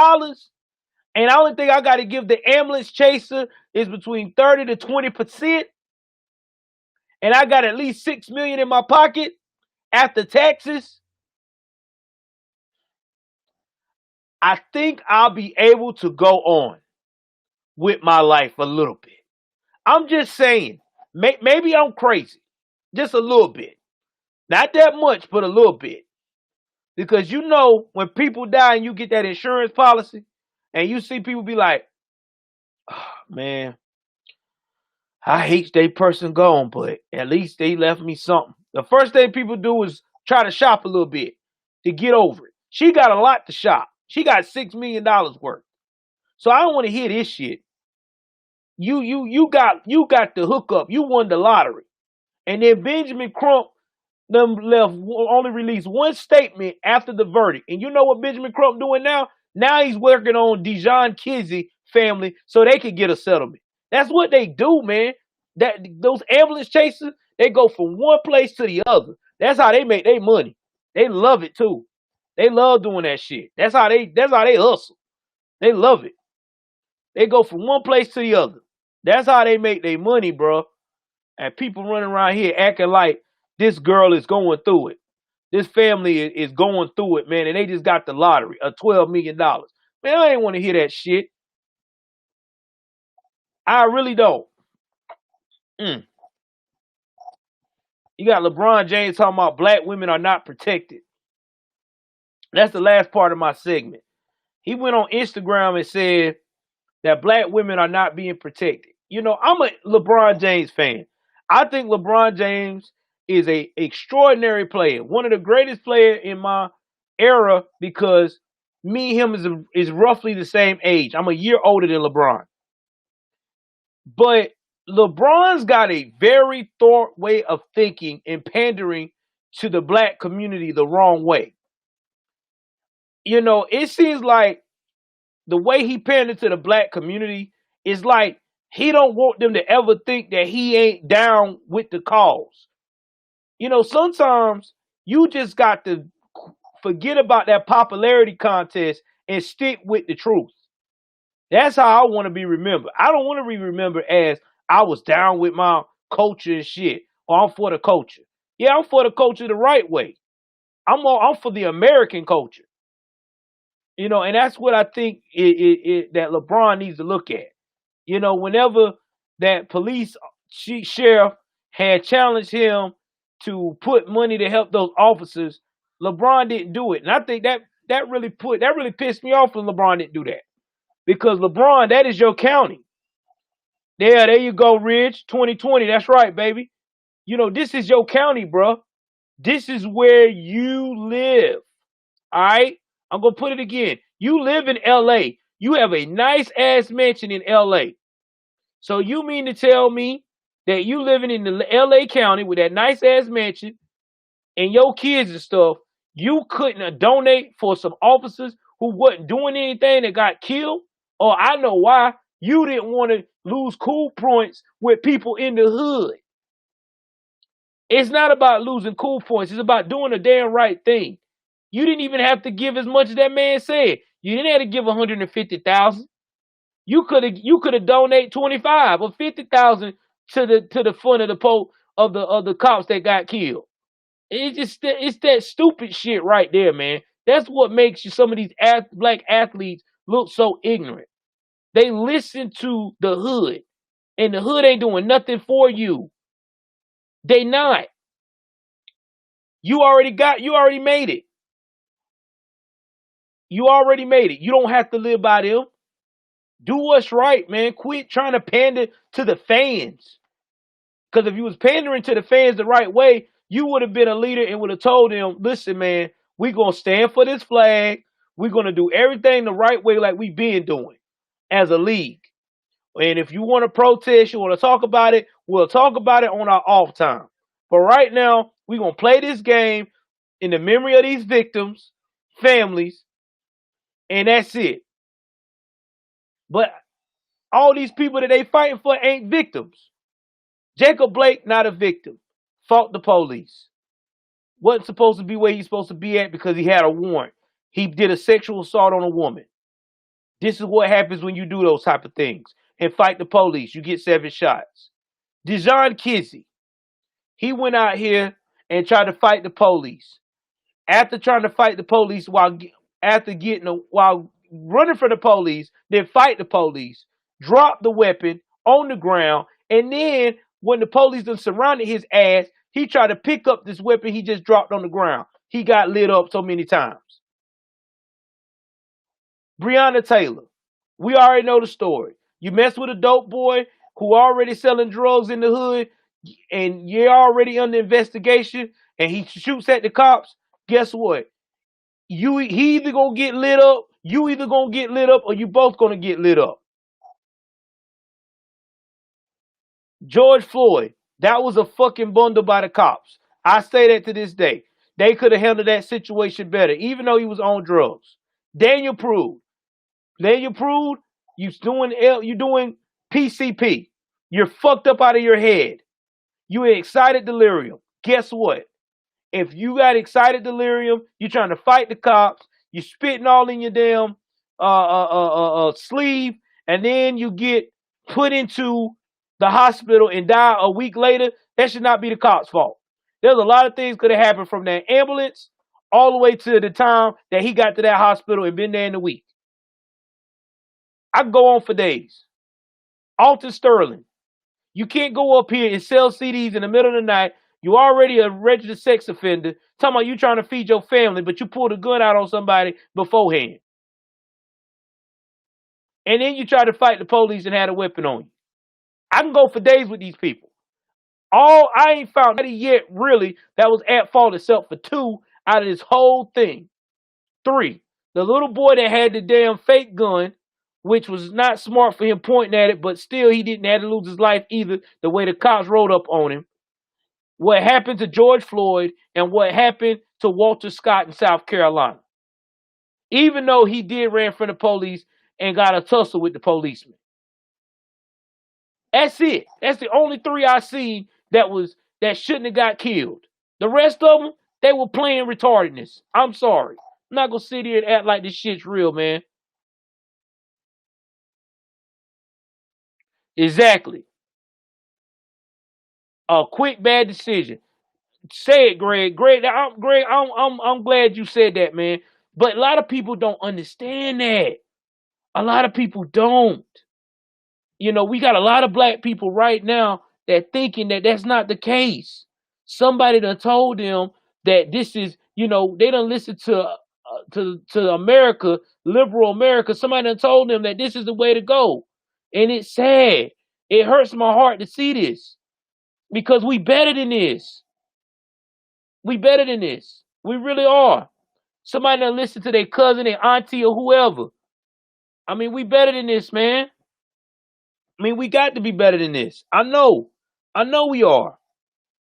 and I only think I got to give the ambulance chaser is between 30 to 20%, and I got at least $6 million in my pocket after taxes, I think I'll be able to go on with my life a little bit. I'm just saying, maybe I'm crazy, just a little bit. Not that much, but a little bit. Because you know when people die and you get that insurance policy, And you see people be like, oh, man, I hate they person gone, but at least they left me something. The first thing people do is try to shop a little bit to get over it. She got a lot to shop. She got $6 million worth. So I don't want to hear this shit. You got the hookup. You won the lottery. And then Benjamin Crump only released one statement after the verdict. And you know what Benjamin Crump doing now? Now he's working on Dijon Kinsey family so they can get a settlement. That's what they do, man. Those ambulance chasers, they go from one place to the other. That's how they make their money. They love it too. They love doing that shit. That's how they hustle. They love it. They go from one place to the other. That's how they make their money, bro. And people running around here acting like this girl is going through it. This family is going through it, man, and they just got the lottery of $12 million. Man, I ain't want to hear that shit. I really don't. You got LeBron James talking about black women are not protected. That's the last part of my segment. He went on Instagram and said that black women are not being protected. You know, I'm a LeBron James fan. I think LeBron James is a extraordinary player, one of the greatest players in my era, because me and him is roughly the same age. I'm a year older than LeBron. But LeBron's got a very thought way of thinking and pandering to the black community the wrong way. You know, it seems like the way he pandered to the black community is like he don't want them to ever think that he ain't down with the cause. You know, sometimes you just got to forget about that popularity contest and stick with the truth. That's how I want to be remembered. I don't want to be remembered as I was down with my culture and shit, or I'm for the culture. Yeah, I'm for the culture the right way. I'm for the American culture. You know, and that's what I think that LeBron needs to look at. You know, whenever that police sheriff had challenged him to put money to help those officers, LeBron didn't do it. And I think that really pissed me off when LeBron didn't do that. Because LeBron, that is your county. Yeah, there you go, Ridge. 2020. That's right, baby. You know, this is your county, bro. This is where you live. All right? I'm going to put it again. You live in L.A. You have a nice-ass mansion in L.A. So you mean to tell me that you living in the L.A. county with that nice-ass mansion and your kids and stuff, you couldn't donate for some officers who wasn't doing anything that got killed? Or I know why. You didn't want to lose cool points with people in the hood. It's not about losing cool points. It's about doing the damn right thing. You didn't even have to give as much as that man said. You didn't have to give $150,000. You could have donated 25 or 50,000 to the fund of the cops that got killed. It's that stupid shit right there, man. That's what makes some of these black athletes look so ignorant. They listen to the hood, and the hood ain't doing nothing for you. They not. You already made it. You already made it. You don't have to live by them. Do what's right, man. Quit trying to pander to the fans. Because if you was pandering to the fans the right way, you would have been a leader and would have told them, listen, man, we're going to stand for this flag. We're going to do everything the right way like we've been doing as a league. And if you want to protest, you want to talk about it, we'll talk about it on our off time. But right now, we're going to play this game in the memory of these victims, families, and that's it. But all these people that they fighting for ain't victims. Jacob Blake, not a victim. Fought the police. Wasn't supposed to be where he's supposed to be at because he had a warrant. He did a sexual assault on a woman. This is what happens when you do those type of things and fight the police. You get 7 shots. Dijon Kinsey, he went out here and tried to fight the police. After trying to fight the police while running for the police, then fight the police, drop the weapon on the ground, and then when the police done surrounded his ass, he tried to pick up this weapon he just dropped on the ground. He got lit up so many times. Breonna Taylor, We already know the story. You mess with a dope boy who already selling drugs in the hood, and you're already under investigation, and he shoots at the cops. Guess what? He either gonna get lit up, you either gonna get lit up, or you both gonna get lit up. George Floyd, that was a fucking bundle by the cops. I say that to this day. They could have handled that situation better, even though he was on drugs. Daniel Prude. Daniel Prude, you doing PCP. You're fucked up out of your head. You excited delirium. Guess what? If you got excited delirium, you're trying to fight the cops, you spitting all in your damn sleeve, and then you get put into the hospital and die a week later, that should not be the cops' fault. There's a lot of things could have happened from that ambulance all the way to the time that he got to that hospital and been there in a week. I can go on for days. Alton Sterling. You can't go up here and sell CDs in the middle of the night. You already a registered sex offender. Talking about you trying to feed your family, but you pulled a gun out on somebody beforehand. And then you try to fight the police and had a weapon on you. I can go for days with these people. I ain't found nobody yet really that was at fault except for 2 out of this whole thing. 3. The little boy that had the damn fake gun, which was not smart for him pointing at it, but still he didn't have to lose his life either, the way the cops rolled up on him. What happened to George Floyd and what happened to Walter Scott in South Carolina. Even though he did ran from the police and got a tussle with the policeman. That's it. That's the only 3 I seen that shouldn't have got killed. The rest of them, they were playing retardedness. I'm sorry. I'm not gonna sit here and act like this shit's real, man. Exactly. A quick bad decision. Say it, Greg. Greg, I'm glad you said that, man. But a lot of people don't understand that. A lot of people don't. You know, we got a lot of black people right now that thinking that that's not the case. Somebody done told them that this is, they done listen to America, liberal America. Somebody done told them that this is the way to go. And it's sad. It hurts my heart to see this because we better than this. We better than this. We really are. Somebody done listen to their cousin, their auntie, or whoever. I mean, we better than this, man. I mean, we got to be better than this. I know we are.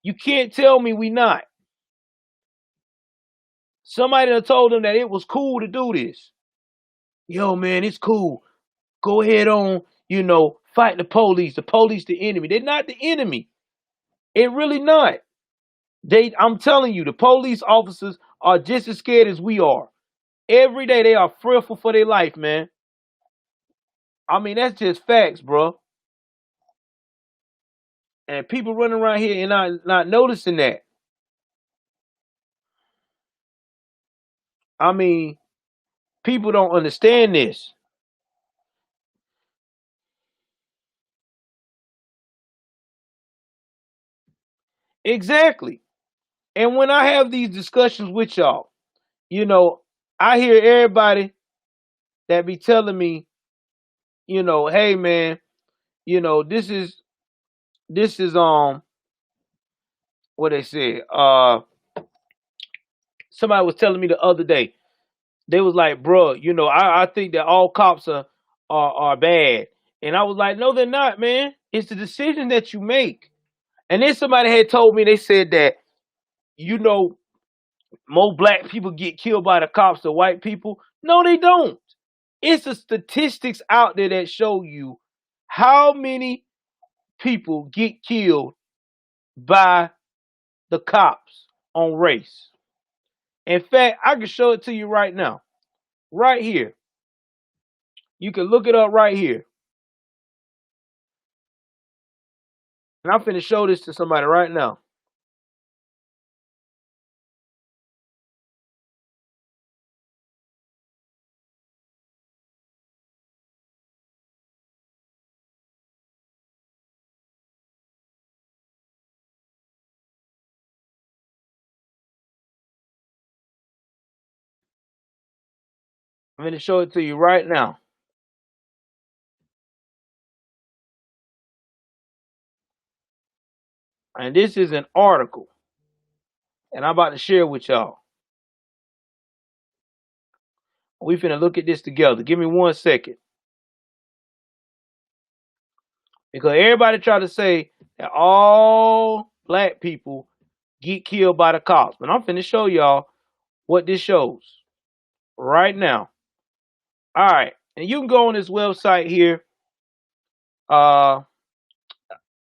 You can't tell me we not. Somebody done told them that it was cool to do this. Yo, man, it's cool. Go ahead on, fight the police. The police the enemy. They're not the enemy. It really not. I'm telling you, the police officers are just as scared as we are. Every day they are fearful for their life, man. I mean, that's just facts, bro. And people running around here and not noticing that. I mean, people don't understand this. Exactly. And when I have these discussions with y'all, I hear everybody that be telling me, hey man, this is what they said. Somebody was telling me the other day. They was like, bro, I think that all cops are bad. And I was like, no, they're not, man. It's the decision that you make. And then somebody had told me, they said that, more black people get killed by the cops than white people. No, they don't. It's the statistics out there that show you how many people get killed by the cops on race. In fact, I can show it to you right now. Right here. You can look it up right here. And I'm finna show this to somebody right now. I'm finna show it to you right now. And this is an article. And I'm about to share with y'all. We finna look at this together. Give me 1 second. Because everybody try to say that all black people get killed by the cops. But I'm finna show y'all what this shows right now. All right. And you can go on this website here. I'm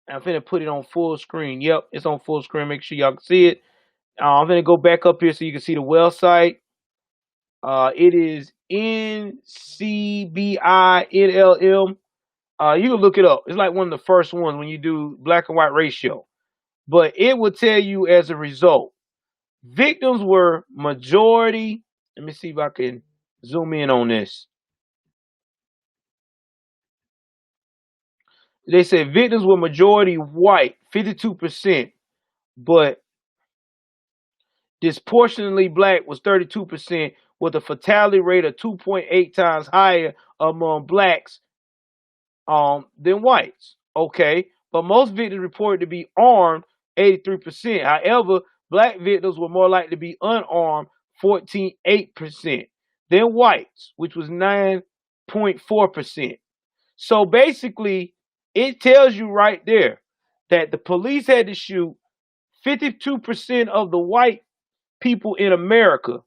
finna put it on full screen. Yep, it's on full screen. Make sure y'all can see it. I'm gonna go back up here so you can see the website. It is NCBINLM. You can look it up. It's like one of the first ones when you do black and white ratio. But it will tell you as a result. Victims were majority. Let me see if I can zoom in on this. They said victims were majority white, 52%, but disproportionately black was 32%, with a fatality rate of 2.8 times higher among blacks than whites. Okay, but most victims reported to be armed, 83%. However, black victims were more likely to be unarmed, 14.8%, than whites, which was 9.4%. So basically, it tells you right there that the police had to shoot 52% of the white people in America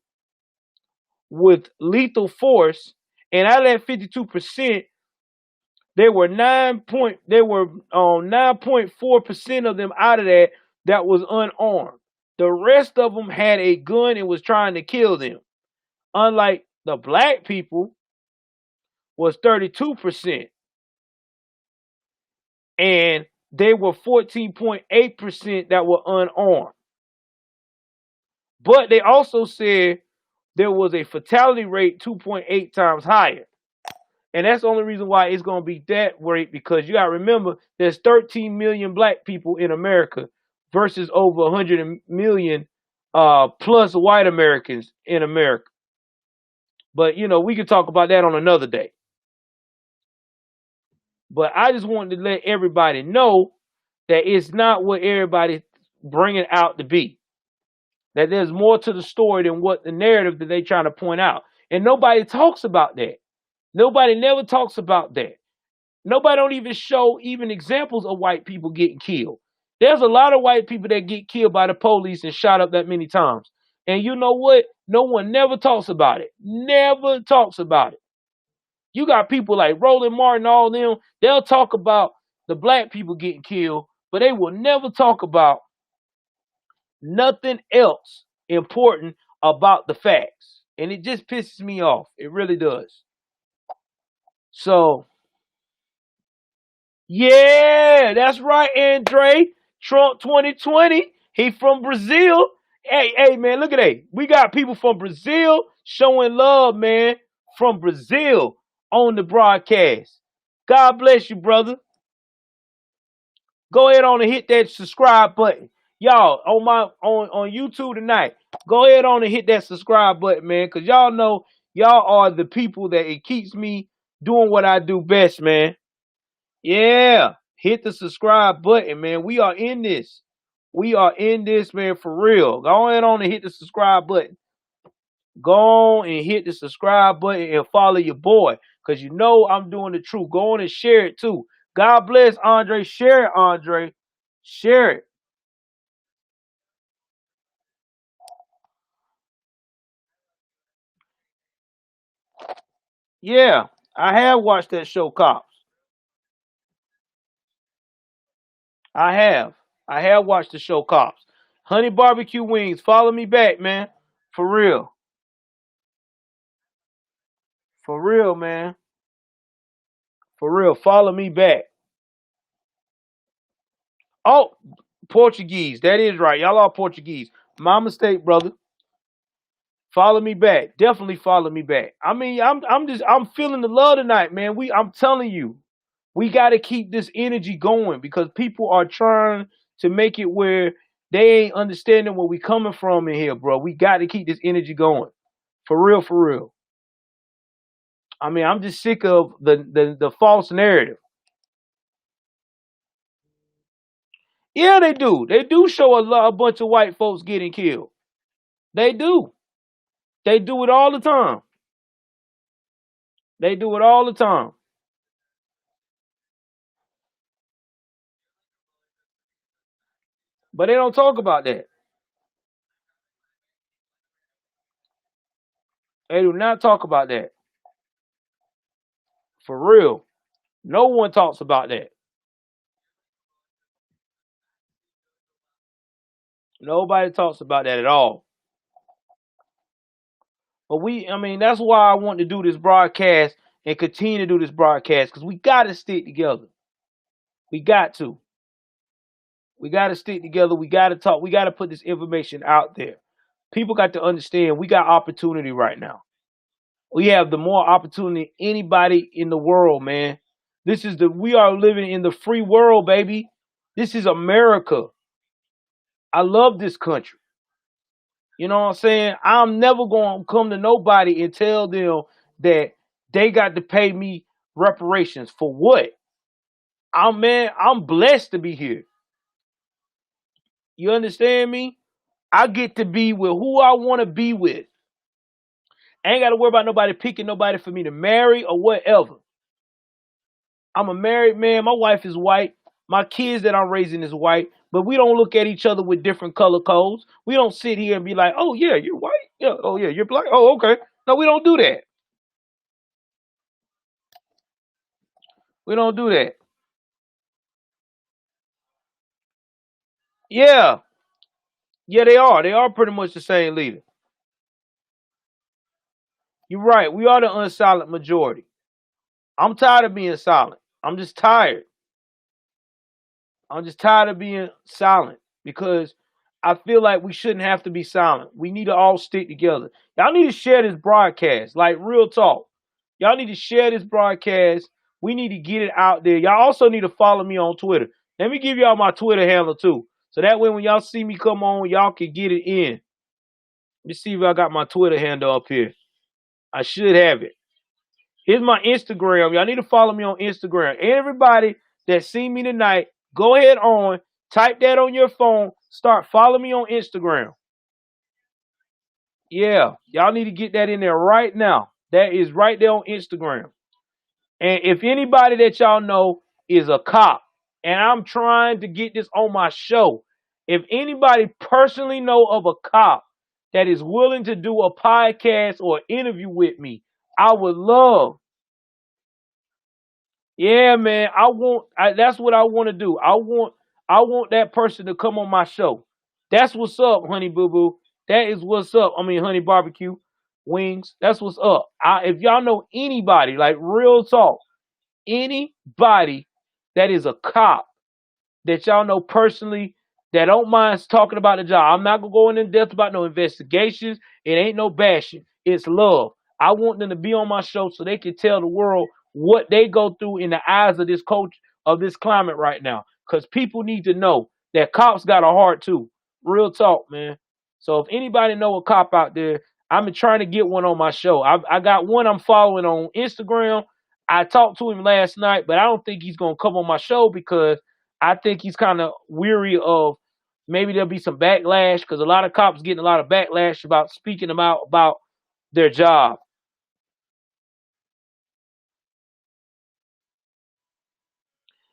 with lethal force, and out of that 52%, there were 9.4% of them out of that was unarmed. The rest of them had a gun and was trying to kill them. Unlike the black people, was 32%, and they were 14.8% that were unarmed. But they also said there was a fatality rate 2.8 times higher. And that's the only reason why it's going to be that rate, because you got to remember there's 13 million black people in America versus over 100 million plus white Americans in America. But, you know, we could talk about that on another day. But I just wanted to let everybody know that it's not what everybody's bringing out to be. That there's more to the story than what the narrative that they're trying to point out. And nobody talks about that. Nobody never talks about that. Nobody don't even show even examples of white people getting killed. There's a lot of white people that get killed by the police and shot up that many times. And you know what? No one never talks about it. Never talks about it. You got people like Roland Martin, all them, they'll talk about the black people getting killed, but they will never talk about nothing else important about the facts. And it just pisses me off. It really does. So, yeah, that's right, Andre. Trump 2020. He from Brazil. Hey, man, look at that. We got people from Brazil showing love, man, from Brazil on the broadcast. God bless you, brother. Go ahead on and hit that subscribe button. Y'all, on YouTube tonight, go ahead on and hit that subscribe button, man, because y'all know y'all are the people that it keeps me doing what I do best, man. Yeah, hit the subscribe button, man. We are in this. We are in this, man, for real. Go ahead on and hit the subscribe button. Go on and hit the subscribe button and follow your boy, because you know I'm doing the truth. Go on and share it, too. God bless, Andre. Share it, Andre. Share it. Yeah, I have watched that show, Cops. I have. I have watched the show, Cops. Honey barbecue wings. Follow me back, man. For real. For real, man. For real. Follow me back. Oh, Portuguese. That is right. Y'all are Portuguese. My mistake, brother. Follow me back. Definitely follow me back. I mean, I'm feeling the love tonight, man. I'm telling you, we got to keep this energy going, because people are trying to make it where they ain't understanding where we coming from in here, bro. We got to keep this energy going. For real, for real. I mean, I'm just sick of the false narrative. Yeah, they do. They do show a bunch of white folks getting killed. They do. They do it all the time. They do it all the time. But they don't talk about that. They do not talk about that. For real. No one talks about that. Nobody talks about that at all. But that's why I want to do this broadcast and continue to do this broadcast, because we got to stick together. We got to. We got to stick together. We got to talk. We got to put this information out there. People got to understand we got opportunity right now. We have the more opportunity than anybody in the world, man. We are living in the free world, baby. This is America. I love this country. You know what I'm saying? I'm never going to come to nobody and tell them that they got to pay me reparations for what? I'm blessed to be here. You understand me? I get to be with who I want to be with. I ain't got to worry about nobody picking nobody for me to marry or whatever. I'm a married man. My wife is white. My kids that I'm raising is white. But we don't look at each other with different color codes. We don't sit here and be like, oh, yeah, you're white. Yeah, oh, yeah, you're black. Oh, okay. No, we don't do that. We don't do that. Yeah. Yeah, they are. They are pretty much the same leader. You're right. We are the unsilent majority. I'm tired of being silent. I'm just tired. I'm just tired of being silent because I feel like we shouldn't have to be silent. We need to all stick together. Y'all need to share this broadcast, like real talk. Y'all need to share this broadcast. We need to get it out there. Y'all also need to follow me on Twitter. Let me give y'all my Twitter handle too. So that way when y'all see me come on, y'all can get it in. Let me see if I got my Twitter handle up here. I should have it. Here's my Instagram. Y'all need to follow me on Instagram. Everybody that see me tonight, go ahead on, type that on your phone, start following me on Instagram. Yeah, y'all need to get that in there right now. That is right there on Instagram. And if anybody that y'all know is a cop, and I'm trying to get this on my show, if anybody personally know of a cop that is willing to do a podcast or interview with me, I would love. Yeah, man. That's what I want to do. I want that person to come on my show. That's what's up, honey boo boo. That is what's up. I mean, honey barbecue wings. That's what's up. If y'all know anybody, like real talk, anybody that is a cop that y'all know personally that don't mind talking about the job. I'm not gonna go in depth about no investigations. It ain't no bashing. It's love. I want them to be on my show so they can tell the world what they go through in the eyes of this coach of this climate right now. Because people need to know that cops got a heart too. Real talk, man. So if anybody know a cop out there, I've been trying to get one on my show. I got one I'm following on Instagram. I talked to him last night, but I don't think he's gonna come on my show because I think he's kind of weary of maybe there'll be some backlash because a lot of cops getting a lot of backlash about speaking about their job.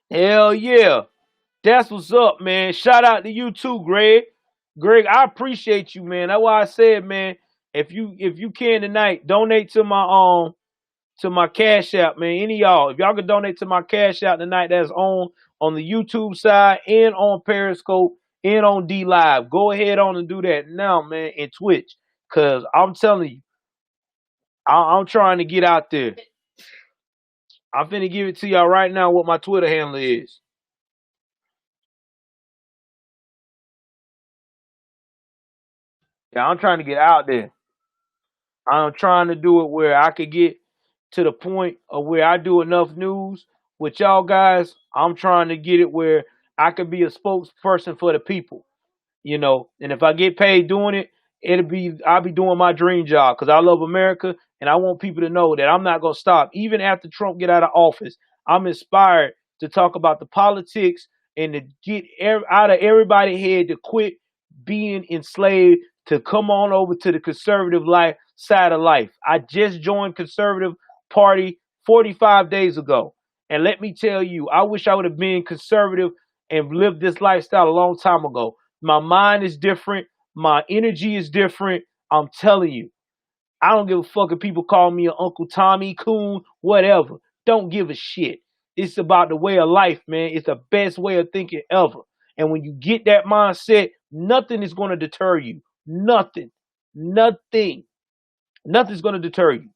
Hell yeah. That's what's up, man. Shout out to you too, Greg. Greg, I appreciate you, man. That's why I said, man, if you can tonight, donate to my Cash App, man. Any of y'all, if y'all could donate to my Cash App tonight, that's on the YouTube side and on Periscope and on D Live. Go ahead on and do that now, man, and Twitch. Cause I'm telling you, I'm trying to get out there. I'm finna give it to y'all right now what my Twitter handle is. Yeah, I'm trying to get out there. I'm trying to do it where I could get to the point of where I do enough news with y'all guys. I'm trying to get it where I could be a spokesperson for the people, and if I get paid doing it, I'll be doing my dream job because I love America and I want people to know that I'm not going to stop. Even after Trump get out of office, I'm inspired to talk about the politics and to get out of everybody's head to quit being enslaved, to come on over to the conservative life side of life. I just joined conservative party 45 days ago. And let me tell you, I wish I would have been conservative and lived this lifestyle a long time ago. My mind is different. My energy is different. I'm telling you. I don't give a fuck if people call me an Uncle Tommy, Coon, whatever. Don't give a shit. It's about the way of life, man. It's the best way of thinking ever. And when you get that mindset, nothing is going to deter you. Nothing. Nothing. Nothing's going to deter you.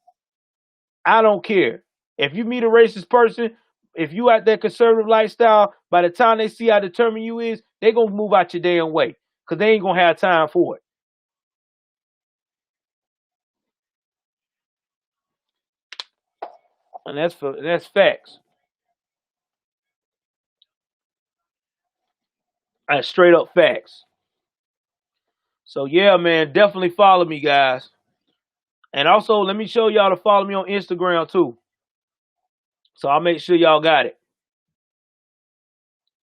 I don't care. If you meet a racist person, if you at that conservative lifestyle, by the time they see how determined you is, they going to move out your damn way. Because they ain't going to have time for it. And that's facts. That's straight up facts. So yeah, man, definitely follow me, guys. And also, let me show y'all to follow me on Instagram too. So I'll make sure y'all got it.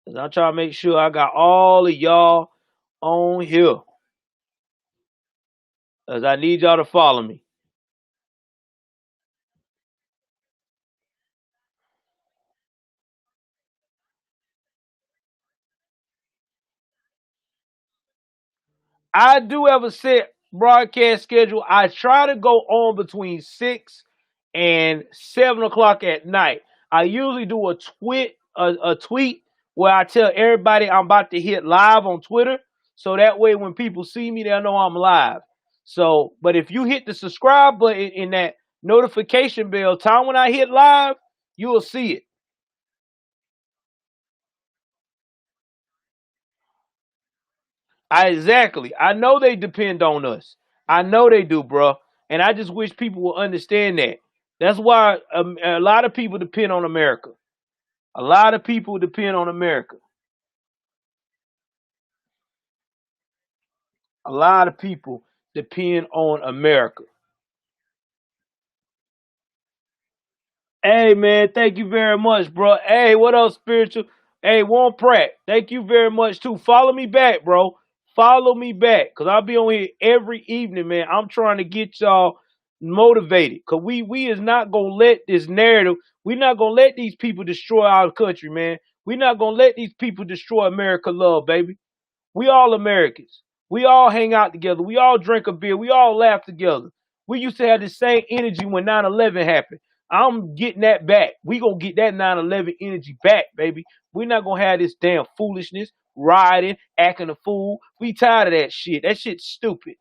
Cause I'm trying to make sure I got all of y'all on here. Cause I need y'all to follow me. I do have a set broadcast schedule. I try to go on between 6 and 7 o'clock at night. I usually do a tweet where I tell everybody I'm about to hit live on Twitter. So that way when people see me, they'll know I'm live. So, but if you hit the subscribe button in that notification bell, time when I hit live, you will see it. Exactly. I know they depend on us. I know they do, bro. And I just wish people would understand that. That's why a lot of people depend on America. A lot of people depend on America. A lot of people depend on America. Hey, man, thank you very much, bro. Hey, what up, spiritual? Hey, Warren Pratt, thank you very much, too. Follow me back, bro. Follow me back, because I'll be on here every evening, man. I'm trying to get y'all motivated, because we is not going to let this narrative, we're not going to let these people destroy our country, man. We're not going to let these people destroy America love, baby. We all Americans. We all hang out together. We all drink a beer. We all laugh together. We used to have the same energy when 9/11 happened. I'm getting that back. We gonna get that 9/11 energy back, baby. We're not gonna have this damn foolishness, rioting, acting a fool. We tired of that shit. That shit's stupid.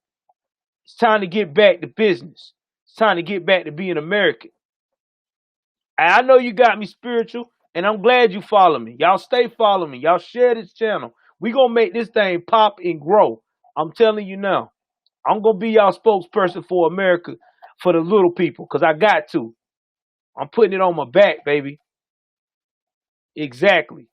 It's time to get back to business. It's time to get back to being American. And I know you got me spiritual, and I'm glad you follow me. Y'all stay following me. Y'all share this channel. We gonna make this thing pop and grow. I'm telling you now. I'm gonna be y'all spokesperson for America, for the little people, because I got to. I'm putting it on my back, baby. Exactly.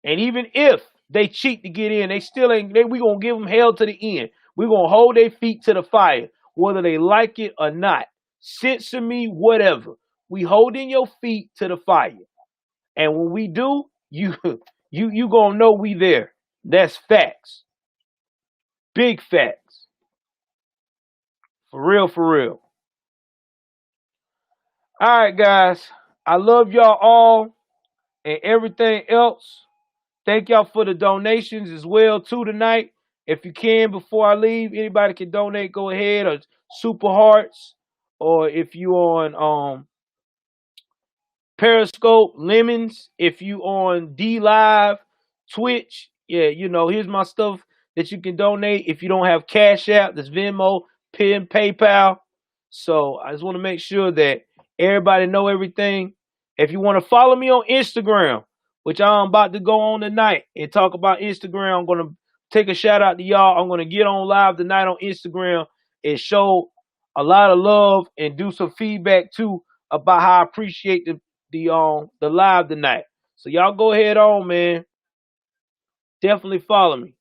And even if they cheat to get in, they still ain't. We gonna give them hell to the end. We gonna hold their feet to the fire, whether they like it or not. Censor me, whatever. We holding your feet to the fire. And when we do, you gonna know we there. That's facts. Big facts. For real, for real. All right, guys. I love y'all all and everything else. Thank y'all for the donations as well too tonight. If you can, before I leave, anybody can donate. Go ahead, or Super Hearts, or if you on Periscope, Lemons. If you on D Live, Twitch, yeah, here's my stuff that you can donate. If you don't have Cash App, that's Venmo, PayPal. So I just want to make sure that everybody know everything. If you want to follow me on Instagram, which I'm about to go on tonight and talk about Instagram, I'm going to take a shout out to y'all. I'm going to get on live tonight on Instagram and show a lot of love and do some feedback too about how I appreciate the live tonight. So y'all go ahead on, man. Definitely follow me.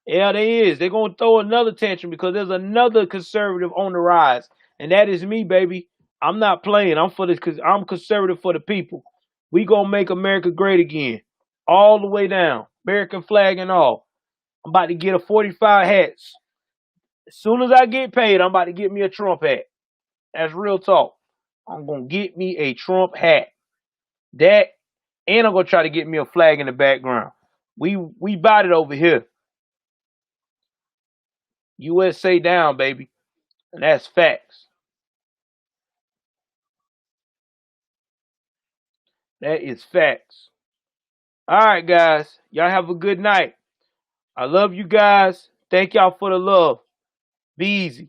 Yeah, they is. They're gonna throw another tantrum because there's another conservative on the rise, and that is me, baby. I'm not playing. I'm for this because I'm conservative for the people. We gonna make America great again, all the way down, American flag and all. I'm about to get a 45 hats. As soon as I get paid, I'm about to get me a Trump hat. That's real talk. I'm gonna get me a Trump hat. That, and I'm gonna try to get me a flag in the background. We bought it over here. USA down, baby. And that's facts. That is facts. All right, guys. Y'all have a good night. I love you guys. Thank y'all for the love. Be easy.